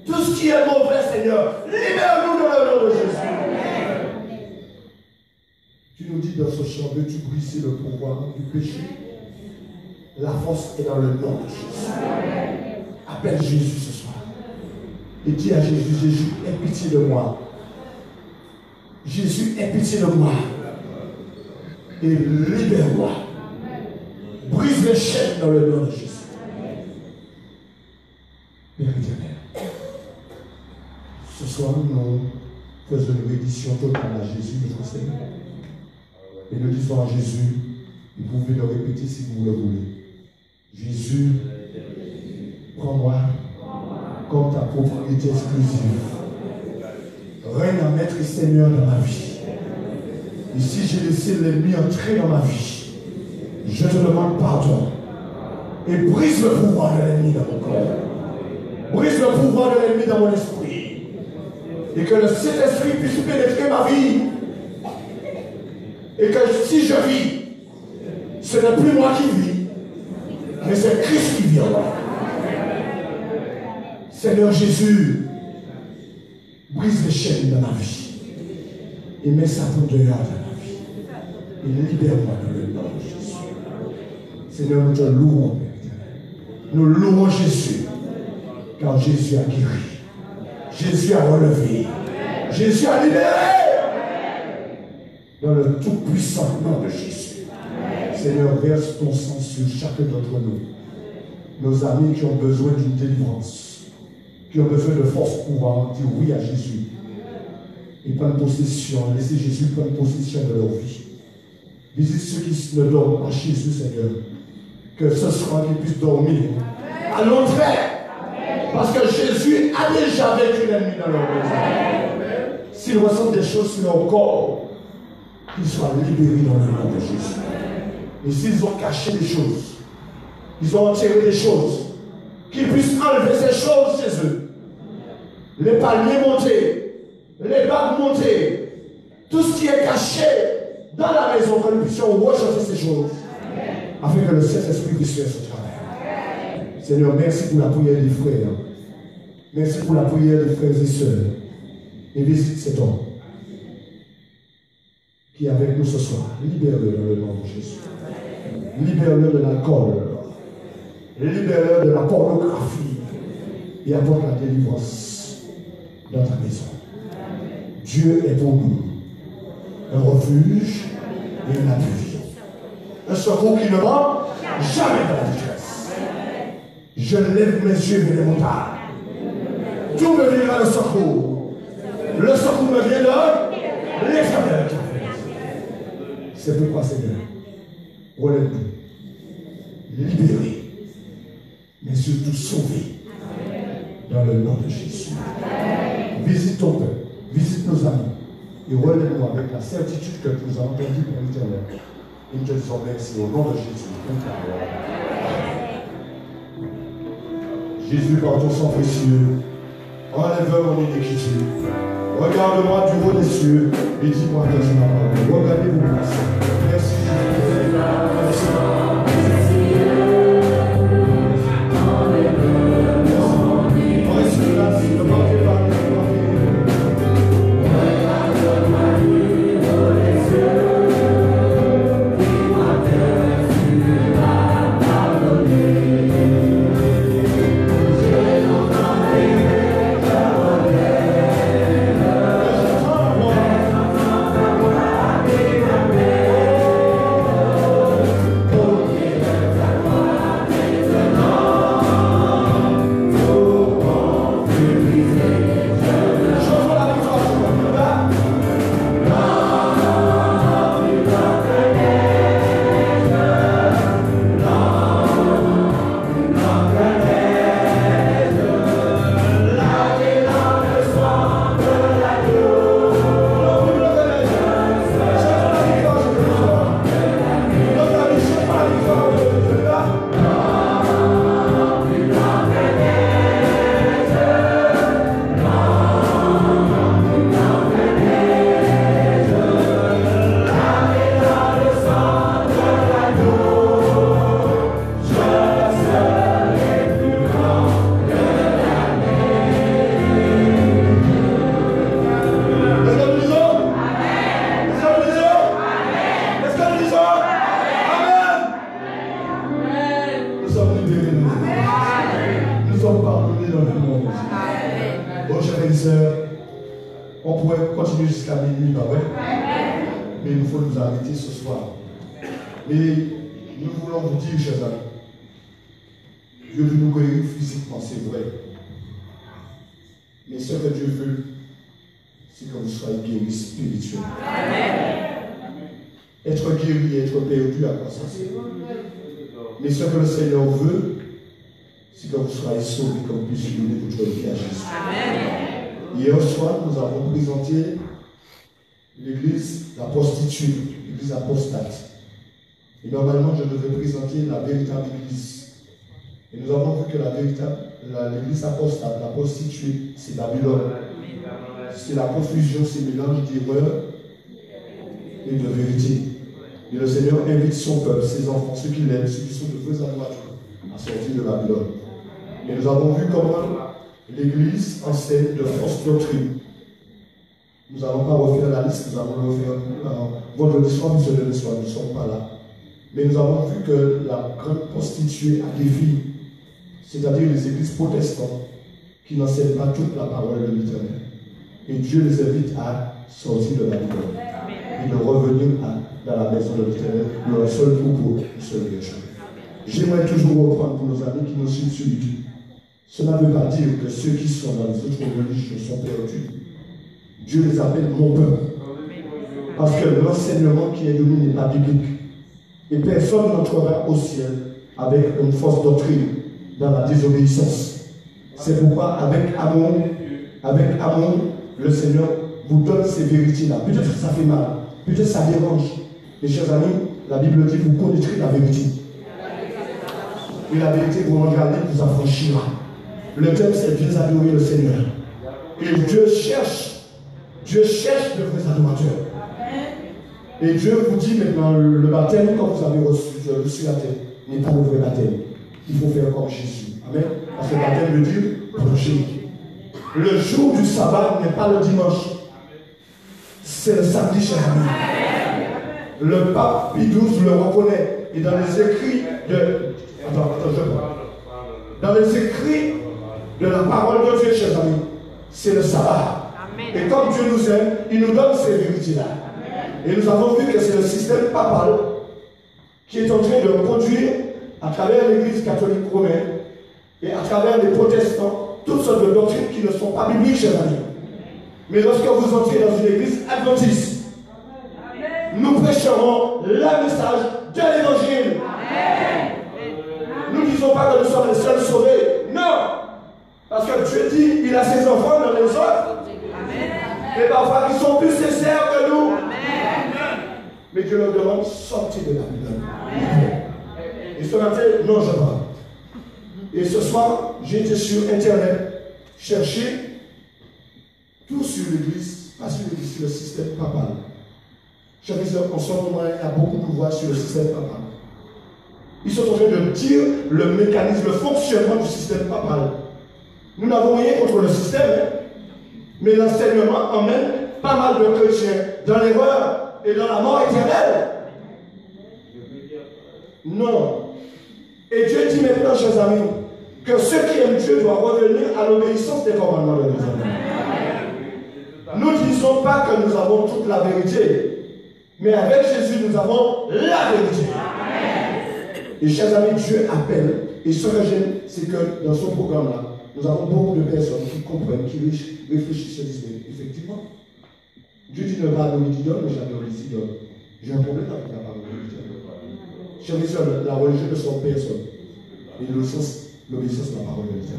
tout ce qui est mauvais, Seigneur, libère-nous dans le nom de Jésus. Tu nous dis dans ce chant, veux-tu briser le pouvoir du péché? La force est dans le nom de Jésus. Appelle Jésus ce soir. Et dis à Jésus, Jésus, aie pitié de moi. Jésus, aie pitié de moi. Et libère-moi. Brise les chaînes dans le nom de Jésus. Père éternel, ce soir, nous faisons une reddition totale à Jésus, notre Seigneur. Et nous disons à Jésus, vous pouvez le répéter si vous le voulez. Jésus, prends-moi comme ta propriété exclusive. Règne en maître et Seigneur dans ma vie. Et si j'ai laissé l'ennemi entrer dans ma vie, je te demande pardon. Et brise le pouvoir de l'ennemi dans mon corps. Brise le pouvoir de l'ennemi dans mon esprit. Et que le Saint-Esprit puisse pénétrer ma vie. Et que si je vis, ce n'est plus moi qui vis, mais c'est Christ qui vit en moi. Seigneur Jésus, brise les chaînes de ma vie. Et mets ça pour dehors de ma vie. Et libère-moi dans le nom de Jésus. Seigneur, nous te louons, Père. Nous louons Jésus, car Jésus a guéri. Jésus a relevé. Jésus a libéré. Dans le tout-puissant nom de Jésus. Seigneur, verse ton sang sur chacun d'entre nous. Nos amis qui ont besoin d'une délivrance, qui ont besoin de force pour pouvoir dire oui à Jésus. Et prendre possession, laisser Jésus prendre possession de leur vie. Visite ceux qui ne dorment pas chez Jésus, Seigneur. Que ce soir qu'ils puissent dormir à l'entrée. Parce que Jésus a déjà vécu l'ennemi dans leur maison. S'ils ressentent des choses sur leur corps, qu'ils soient libérés dans le nom de Jésus. Et s'ils ont caché des choses, ils ont enterré des choses, qu'ils puissent enlever ces choses chez eux. Les palmiers montés, les bagues montées, tout ce qui est caché dans la maison, que nous puissions rejeter ces choses, afin que le Saint-Esprit puisse faire ce travail. Seigneur, merci pour la prière des frères. Merci pour la prière des frères et sœurs. Et visite cet homme qui est avec nous ce soir. Libère-le dans le nom de Jésus. Libère-le de l'alcool. Libère-le de la pornographie. Et apporte la délivrance dans ta maison. Dieu est pour nous un refuge et un appui. Un secours qui ne manque jamais de la détresse. Je lève mes yeux vers les montagnes. Tout me viendra le secours. Le secours me vient de l'Éternel. C'est pourquoi, Seigneur, relève-nous, libérez, mais surtout sauvez, dans le nom de Jésus. Visite ton peuple, visite nos amis, et relève-nous avec la certitude que nous avons entendu pour l'Éternel. Et nous te disons merci au nom de Jésus. Jésus, par ton sang précieux, enlève mon iniquité. Regarde-moi du haut des cieux et dis-moi que c'est ma parole. Regardez-vous passer. Merci Jésus. Mais ce que le Seigneur veut, c'est que vous soyez sauvés, que vous puissiez donner votre vie à Jésus. Amen. Hier soir, nous avons présenté l'église, la prostituée, l'église apostate. Et normalement, je devais présenter la véritable église. Et nous avons vu que l'église apostate, la prostituée, c'est Babylone. C'est la confusion, c'est le mélange d'erreur et de vérité. Et le Seigneur invite son peuple, ses enfants, ceux qui l'aiment, ceux qui sont de vrais adorateurs, à sortir de Babylone. Et nous avons vu comment l'Église enseigne de fausses doctrines. Nous n'allons pas refaire la liste, nous allons le refaire vendredi soir, nous ne sommes pas là. Mais nous avons vu que la grande prostituée a des filles, c'est-à-dire les églises protestantes, qui n'enseignent pas toute la parole de l'Éternel. Et Dieu les invite à sortir de Babylone et de revenir dans la maison de l'Éternel, un seul troupeau, un seul berger. J'aimerais toujours reprendre pour nos amis qui nous suivent sur YouTube. Cela ne veut pas dire que ceux qui sont dans les autres religions sont perdus. Dieu les appelle mon peuple. Parce que l'enseignement qui est donné n'est pas biblique. Et personne n'entrera au ciel avec une fausse doctrine dans la désobéissance. C'est pourquoi avec amour, le Seigneur vous donne ces vérités-là. Peut-être que ça fait mal, peut-être que ça dérange. Mes chers amis, la Bible dit vous connaîtrez la vérité. Et la vérité vous regardez, vous affranchira. Le thème c'est bien adorer le Seigneur. Et Dieu cherche de vrais adorateurs. Et Dieu vous dit maintenant, le baptême, quand vous avez reçu la terre, n'est pas le vrai baptême. Il faut faire comme Jésus. Amen. Parce que le baptême veut dire plonger. Le jour du sabbat n'est pas le dimanche. C'est le samedi, cher ami. Le pape Pie XII le reconnaît. et dans les écrits de... Attends, je parle. Dans les écrits de la parole de Dieu, chers amis, c'est le sabbat. Et comme Dieu nous aime, il nous donne ces vérités-là. Et nous avons vu que c'est le système papal qui est en train de conduire à travers l'Église catholique romaine et à travers les protestants toutes sortes de doctrines qui ne sont pas bibliques, chers amis. Mais lorsque vous entrez dans une église adventiste, nous prêcherons le message de l'évangile. Nous ne disons pas que nous sommes les seuls sauvés. Non! Parce que Dieu dit, il a ses enfants dans les autres. Et parfois, ils sont plus sincères que nous. Mais Dieu leur demande, sortez de la Babylone. Et ce matin, non, je parle. Et ce soir, j'ai été sur Internet chercher tout sur l'église, pas sur l'église, sur le système papal. Chers frères, en ce moment, il y a beaucoup d'ouvrages sur le système papal. Ils sont en train de dire le mécanisme, le fonctionnement du système papal. Nous n'avons rien contre le système, mais l'enseignement emmène pas mal de chrétiens dans l'erreur et dans la mort éternelle. Non. Et Dieu dit maintenant, chers amis, que ceux qui aiment Dieu doivent revenir à l'obéissance des commandements de Dieu. Nous ne disons pas que nous avons toute la vérité, mais avec Jésus, nous avons la vérité. Et chers amis, Dieu appelle. Et ce que j'aime, c'est que dans ce programme-là, nous avons beaucoup de personnes qui comprennent, qui réfléchissent et disent, mais effectivement, Dieu dit ne pas adorer d'idole, mais j'adore les idoles. J'ai un problème avec la parole de Dieu. Chers frères, la religion ne sont personne. Et l'obéissance de la parole de Dieu.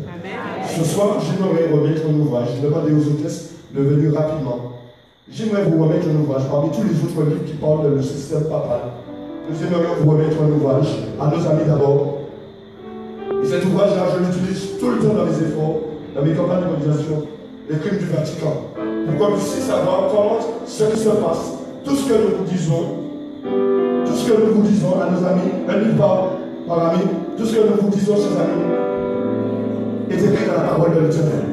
Ce soir, j'aimerais remettre un ouvrage. Je demandais aux hôtesses de venir rapidement. J'aimerais vous remettre un ouvrage. Parmi tous les autres livres qui parlent du système papal, nous aimerions vous remettre un ouvrage à nos amis d'abord. Et cet ouvrage-là, je l'utilise tout le temps dans mes efforts, dans mes campagnes d'évangélisation, les crimes du Vatican. Pour qu'on puisse savoir comment ce qui se passe, tout ce que nous vous disons, à nos amis, un livre par ami, tout ce que nous vous disons, chers amis, est écrit dans la parole de l'Éternel.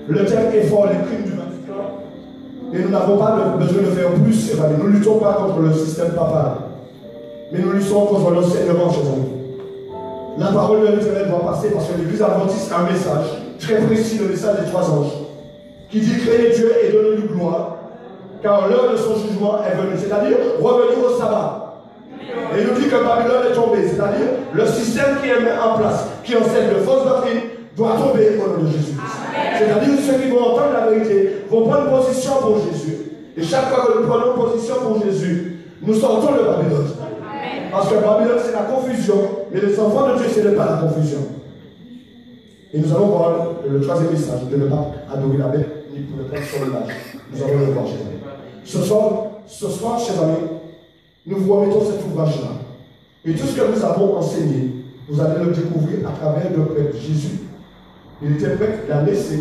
Le thème est fort, les crimes du Vatican, et nous n'avons pas besoin de faire plus, chers amis. Nous ne luttons pas contre le système papal, mais nous luttons contre l'enseignement, chers amis. La parole de l'Éternel doit passer parce que l'Église adventiste a un message très précis, le message des 3 anges, qui dit créer Dieu et donner-lui gloire, car l'heure de son jugement est venue, c'est-à-dire revenir au sabbat. Et il nous dit que Babylone est tombée, c'est-à-dire le système qui est mis en place, qui enseigne de fausses doctrines, doit tomber au nom de Jésus. C'est-à-dire que ceux qui vont entendre la vérité vont prendre position pour Jésus. Et chaque fois que nous prenons position pour Jésus, nous sortons de Babylone. Parce que Babylone, c'est la confusion, mais les enfants de Dieu, ce n'est pas la confusion. Et nous allons voir le 3e message, de ne pas adorer la bête, ni pour le prendre sur le lâche. Nous allons le voir, chers amis. Ce soir, chers amis, nous vous remettons cet ouvrage-là. Et tout ce que nous avons enseigné, vous allez le découvrir à travers le prêtre Jésus. Il était prêtre, il a laissé,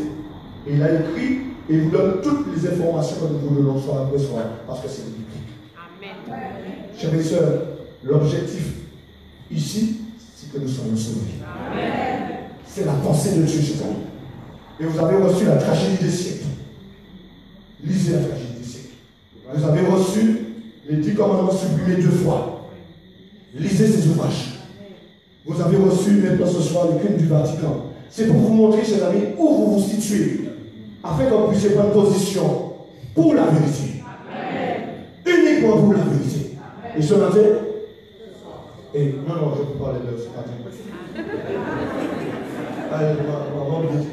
et il a écrit, et il vous donne toutes les informations que nous vous donnons soir après soir, parce que c'est biblique. Amen. Chers et sœurs, l'objectif ici, c'est que nous soyons sauvés. C'est la pensée de Dieu, chers amis. Et vous avez reçu la tragédie des siècles. Lisez la tragédie des siècles. Vous avez reçu les 10 commandements supprimés 2 fois. Lisez ces ouvrages. Vous avez reçu maintenant ce soir les crimes du Vatican. C'est pour vous montrer, chers amis, où vous vous situez, afin que vous puissiez prendre position pour la vérité. Uniquement pour la vérité. Et ce matin, et non, je peux parler de ce matin. Allez, maman me dit,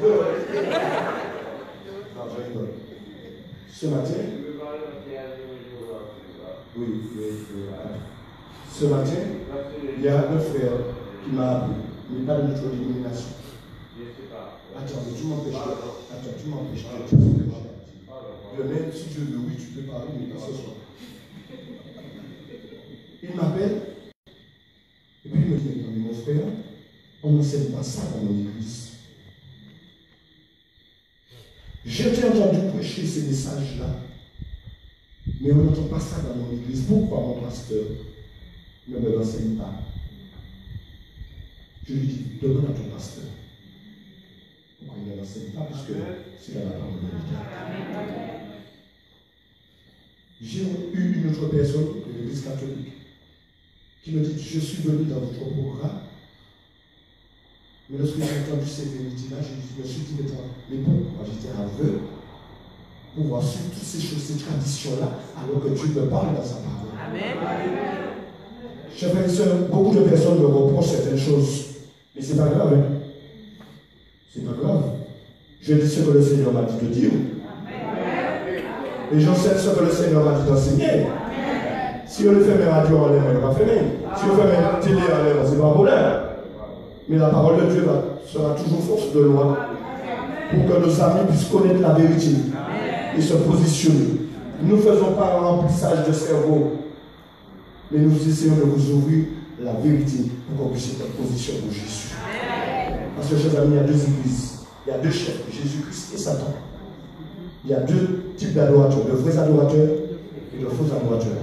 non, je rigole. Ce matin, oui. Ce matin, il y a un frère qui m'a appelé, mais pas de notre dénomination. Attends, mais tu m'empêches. Demain, si Dieu veut, oui, tu peux parler, mais pas ce soir. Il m'appelle, et puis il me dit, mais mon frère, on n'enseigne pas ça dans mon église. J'ai entendu prêcher ces messages-là, mais on n'entend pas ça dans mon église. Pourquoi mon pasteur ne me l'enseigne pas? Je lui dis, demande à ton pasteur. Pourquoi il ne l'enseigne pas? Puisque c'est dans la parole de Dieu. J'ai eu une autre personne de l'église catholique qui me dit, je suis venu dans votre programme. Mais lorsque j'ai entendu ces vérités-là, je me suis dit, mais pourquoi j'étais aveugle pour voir suivre toutes ces choses, ces traditions-là, alors que Dieu me parle dans sa parole. Amen. Chers frères et sœurs, beaucoup de personnes me reprochent certaines choses. Mais ce n'est pas grave. Hein? C'est pas grave. Je dis ce que le Seigneur m'a dit de dire. Et j'enseigne ce que le Seigneur m'a dit d'enseigner. Si on le fait mes radios en l'air, on ne va pas faire. Si on fait mes télé en l'air, c'est pas un problème. Mais la parole de Dieu sera toujours force de loi pour que nos amis puissent connaître la vérité et se positionner. Nous ne faisons pas un remplissage de cerveau, mais nous essayons de vous ouvrir la vérité pour qu'on puisse être en position pour Jésus. Parce que, chers amis, il y a deux églises. Il y a deux chefs, Jésus-Christ et Satan. Il y a deux types d'adorateurs, de vrais adorateurs et de faux adorateurs.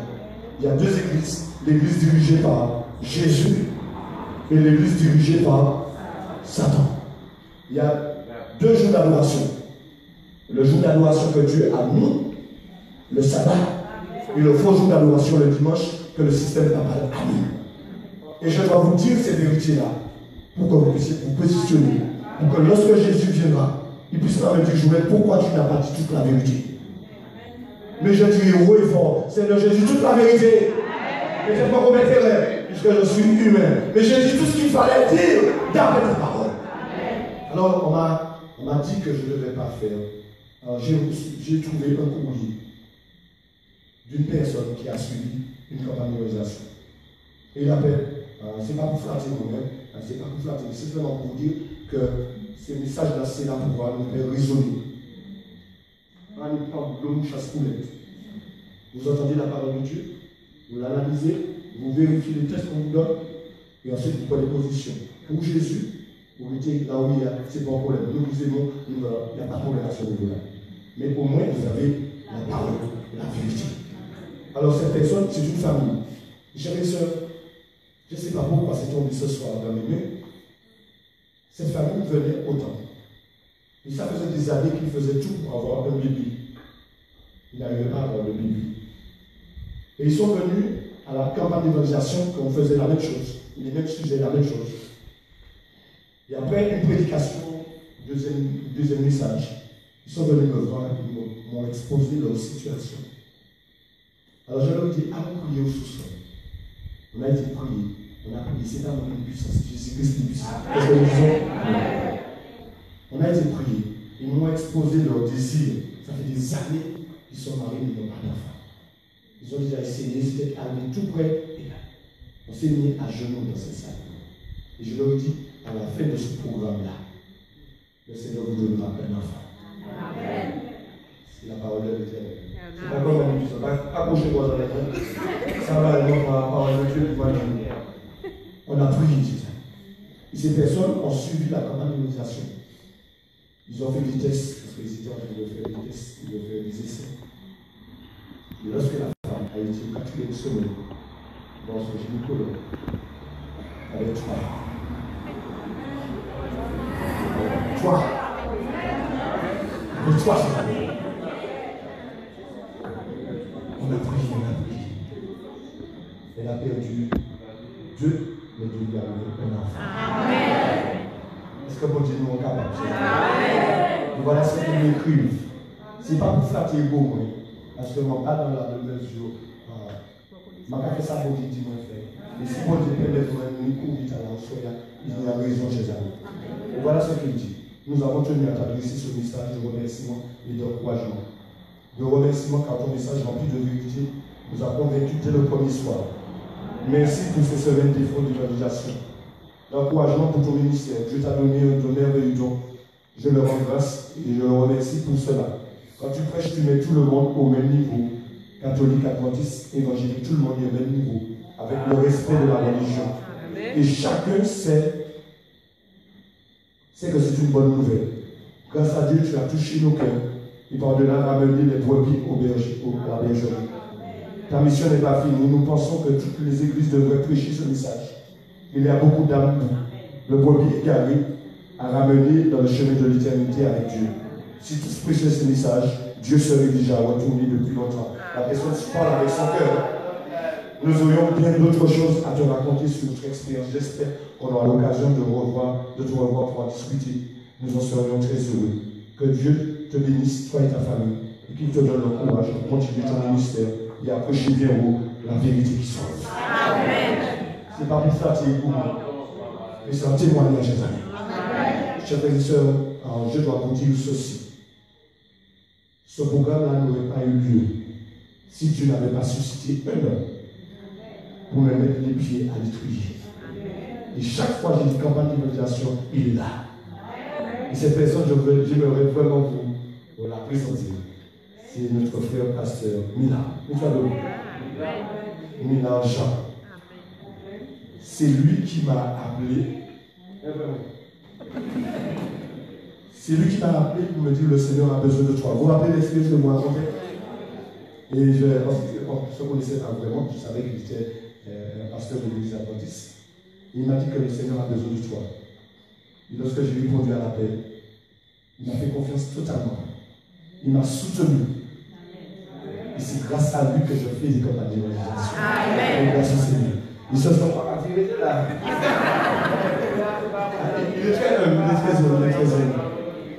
Il y a deux églises. L'église dirigée par Jésus et l'église dirigée par Satan. Il y a deux jours d'adoration. Le jour d'adoration que Dieu a mis, le sabbat, et le faux jour d'adoration le dimanche que le système papal a mis. Et je dois vous dire ces vérités-là pour que vous puissiez vous positionner, pour que lorsque Jésus viendra, il puisse pas me dire, Joël, pourquoi tu n'as pas dit toute la vérité? Mais je dis haut et fort, Seigneur, je dis toute la vérité. Mais je ne pas commettre erreur, puisque je suis humain. Mais j'ai dit tout ce qu'il fallait dire d'après ta parole. Alors, on m'a dit que je ne devais pas faire. Alors, j'ai trouvé un courrier d'une personne qui a suivi une campagne d'organisation. Et il appelle, c'est pas pour flatter moi-même, c'est pas pour flatter, c'est simplement pour dire que ces messages-là, c'est là pour pouvoir nous faire raisonner. Vous entendez la parole de Dieu, vous l'analysez, vous vérifiez les tests qu'on vous donne, et ensuite vous prenez position. Pour Jésus, vous mettez là où il y a, c'est pas un problème. Nous vous aimons, il n'y a pas de problème à ce niveau-là. Mais au moins, vous avez la parole, la vérité. Alors, cette personne, c'est une famille. Chers et sœurs, je ne sais pas pourquoi c'est tombé ce soir dans mes mains. Cette famille venait au temple. Et ça faisait des années qu'il faisait tout pour avoir un bébé. Il n'arrivait pas à avoir le bébé. Et ils sont venus à la campagne d'évangélisation qu'on faisait la même chose. Les mêmes sujets, la même chose. Et après une prédication, deuxième message, ils sont venus me voir et m'ont exposé leur situation. Alors je leur ai dit, allons prier au sous-sol. On a été prié. On a prié, c'est dans une puissance. Jésus-Christ est puissant. Qu'est-ce que nous disons? On a été prié. Ils m'ont exposé leur désir. Ça fait des années qu'ils sont mariés, mais ils n'ont pas d'enfant. Ils ont déjà essayé, c'était allé tout près. Et là, on s'est mis à genoux dans cette salle. Et je leur ai dit, à la fin de ce programme-là, le Seigneur vous donnera un enfant. Amen. C'est la parole de l'Éternel. C'est pas comme on dit ça. Accrochez-moi dans la tête. Ça va aller par la parole de Dieu qui va nous. On a prié, c'est ça. Et ces personnes ont suivi la campagne d'immunisation. Ils ont fait des tests, parce qu'ils étaient en train de faire des tests, ils ont fait des essais. Et lorsque la femme a été 4e semaine dans son gynécologue, avec 3. On a prié. Elle a perdu 2, mais Dieu lui a donné un enfant. Amen. Est-ce que bon Dieu nous est capable? Et voilà ce qu'ils m'écrivent. Ce n'est pas pour flatter l'ego, parce que mon pas dans la mesure. Je vais faire ça pour dire que je fais. Et si bon Dieu permet de nous courir à la il y a raison chez eux. Et voilà ce qu'il dit. Nous avons tenu à t'adresser ce message de remerciement et d'encouragement. De remerciement car ton message rempli de vérité nous a convaincus dès le premier soir. Merci pour ces semaines d'efforts d'évangélisation. L'encouragement pour ton ministère. Dieu t'a donné un merveilleux don. Je le rends grâce et je le remercie pour cela. Quand tu prêches, tu mets tout le monde au même niveau. Catholique, adventiste, évangélique, tout le monde est au même niveau. Avec le respect de la religion. Et chacun sait que c'est une bonne nouvelle. Grâce à Dieu, tu as touché nos cœurs et par-delà ramené les brebis à la bergerie. Ta mission n'est pas finie. Nous pensons que toutes les églises devraient prêcher ce message. Il y a beaucoup d'âmes, le brebis égaré, à ramener dans le chemin de l'éternité avec Dieu. Si tous prêchaient ce message, Dieu serait déjà retourné depuis longtemps. La personne se parle avec son cœur. Nous aurions bien d'autres choses à te raconter sur notre expérience. J'espère qu'on aura l'occasion de te revoir pour en discuter. Nous en serions très heureux. Que Dieu te bénisse, toi et ta famille, et qu'il te donne le courage de continuer ton ministère et à prêcher bien haut la vérité qui sauve. Amen. C'est pas pour ça que c'est pour moi, mais c'est un témoignage, chers amis. Chers frères et sœurs, je dois vous dire ceci. Ce programme-là n'aurait pas eu lieu si Dieu n'avait pas suscité un homme pour me mettre les pieds à l'étrier. Et chaque fois que j'ai une campagne d'évangélisation, il est là. Et cette personne, j'aimerais vraiment vous la présenter. C'est notre frère pasteur Mila. Mila Jean. C'est lui qui m'a appelé. C'est lui qui m'a appelé pour me dire le Seigneur a besoin de toi. Vous vous rappelez l'expérience que vous racontez? Et on se connaissait pas vraiment, je savais qu'il était un pasteur de l'église adventiste. Il m'a dit que le Seigneur a besoin de toi. Et lorsque j'ai répondu à l'appel, il m'a fait confiance totalement. Il m'a soutenu. Et c'est grâce à lui que je fais des campagnes d'évangélisation. Amen. Grâce au Seigneur. Ils se sont pas attirés de là. Il est très heureux,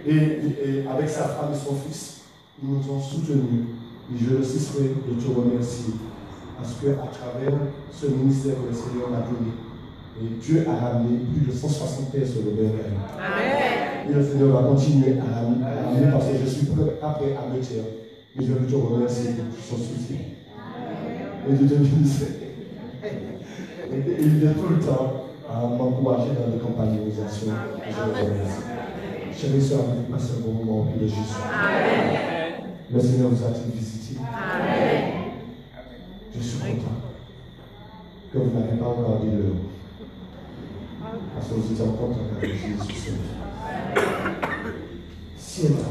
Et avec sa femme et son fils, ils nous ont soutenus. Et je ne cesserai de te remercier. Parce qu'à travers ce ministère que le Seigneur m'a donné, et Dieu a ramené plus de 160 personnes au Bercail. Amen. Et le Seigneur va continuer à ramener parce que je suis prêt après à me taire. Mais je veux te remercier pour son soutien. Et de te bénir. Et il est tout le temps à m'encourager dans les campagnes d'évangélisation. Je le remercie. Chers et sœurs, vous passez un bon moment au pied de Jésus. Amen. Le Seigneur vous a-t-il visité? Amen. Je suis content que vous n'avez pas encore dit l'heure. Parce que vous êtes en contact avec Jésus. Si elle est là,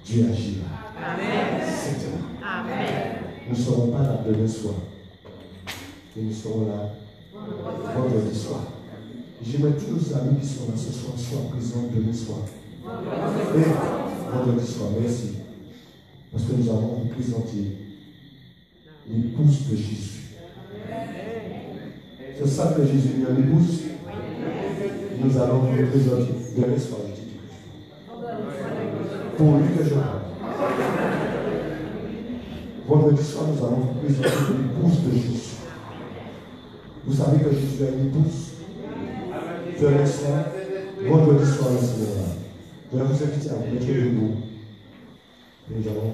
Dieu agira. Amen. Nous ne serons pas là demain soir. Et nous serons là vendredi soir. J'aimerais tous nos amis qui sont là ce soir soient présents demain soir. Et vendredi soir, merci. Parce que nous allons vous présenter l'épouse de Jésus. C'est ça que Jésus est une épouse. Nous allons vous le présenter demain soir. Pour lui que je parle. Vendredi soir, nous allons vous présenter l'épouse de Jésus. Vous savez que Jésus a une épouse. Demain soir, vendredi soir, le Seigneur. Je vais vous inviter à vous mettre debout. Nous allons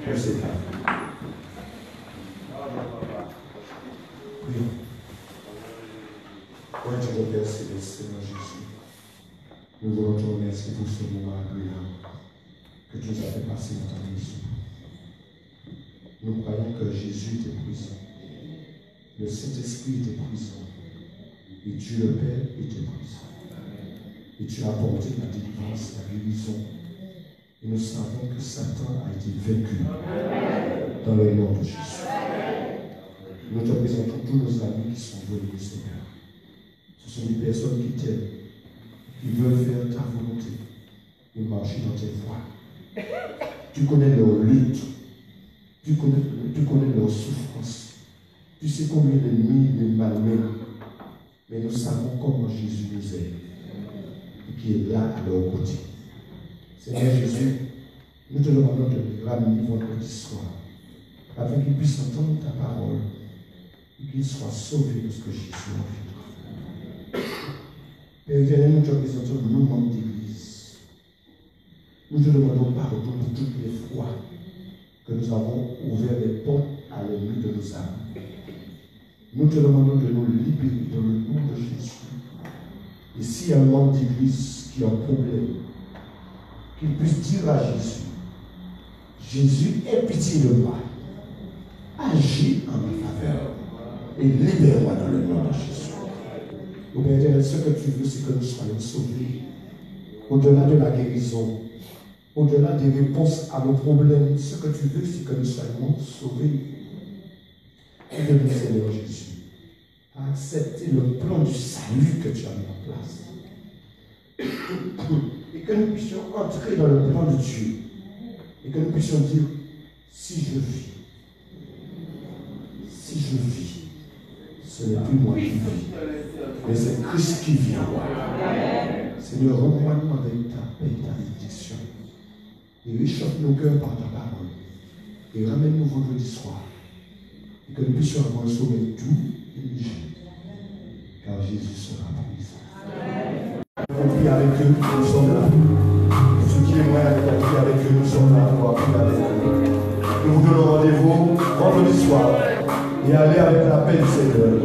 procéder. Prions. Ô Dieu de Père Céleste, Seigneur Jésus, nous voulons te remercier pour ce moment agréable que tu nous as fait passer dans ta maison. Nous croyons que Jésus était présent, le Saint-Esprit était présent, et Dieu le Père était présent. Et tu as apporté la délivrance, la guérison. Et nous savons que Satan a été vaincu dans le nom de Jésus. Nous te présentons tous nos amis qui sont venus, Seigneur. Ce sont des personnes qui t'aiment, qui veulent faire ta volonté et marcher dans tes voies. Tu connais leurs luttes, tu connais leurs souffrances. Tu sais combien d'ennemis les malmènent. Mais nous savons comment Jésus nous aime et qui est là à leur côté. Seigneur Jésus, nous te demandons de les ramener vendredi soir afin qu'ils puissent entendre ta parole et qu'ils soient sauvés de ce que Jésus a fait. Père éternel, nous te présentons nos membres d'église. Nous te demandons pardon pour toutes les fois que nous avons ouvert les portes à l'ennemi de nos âmes. Nous te demandons de nous libérer dans le nom de Jésus. Et s'il y a un membre d'église qui a un problème, qu'il puisse dire à Jésus, Jésus, aie pitié de moi. Agis en ma faveur et libère-moi dans le nom de Jésus. Au Père éternel, ce que tu veux, c'est que nous soyons sauvés. Au-delà de la guérison, au-delà des réponses à nos problèmes, ce que tu veux, c'est que nous soyons sauvés. Aide-nous, Seigneur Jésus, à accepter le plan du salut que tu as mis en place. Et que nous puissions entrer dans le plan de Dieu. Et que nous puissions dire, si je vis, ce n'est plus moi qui vis, mais c'est Christ qui vit en moi. Seigneur, rends-moi avec ta paix et ta bénédiction. Et réchauffe nos cœurs par ta parole. Et ramène-nous vendredi soir. Et que nous puissions avoir un sommeil doux et léger. Car Jésus sera présent. On prie avec eux, nous sommes là. Ceux qui aimeraient prier avec eux, nous sommes là pour prier avec eux. Nous vous donnons rendez-vous vendredi soir. Et allez avec la paix du Seigneur.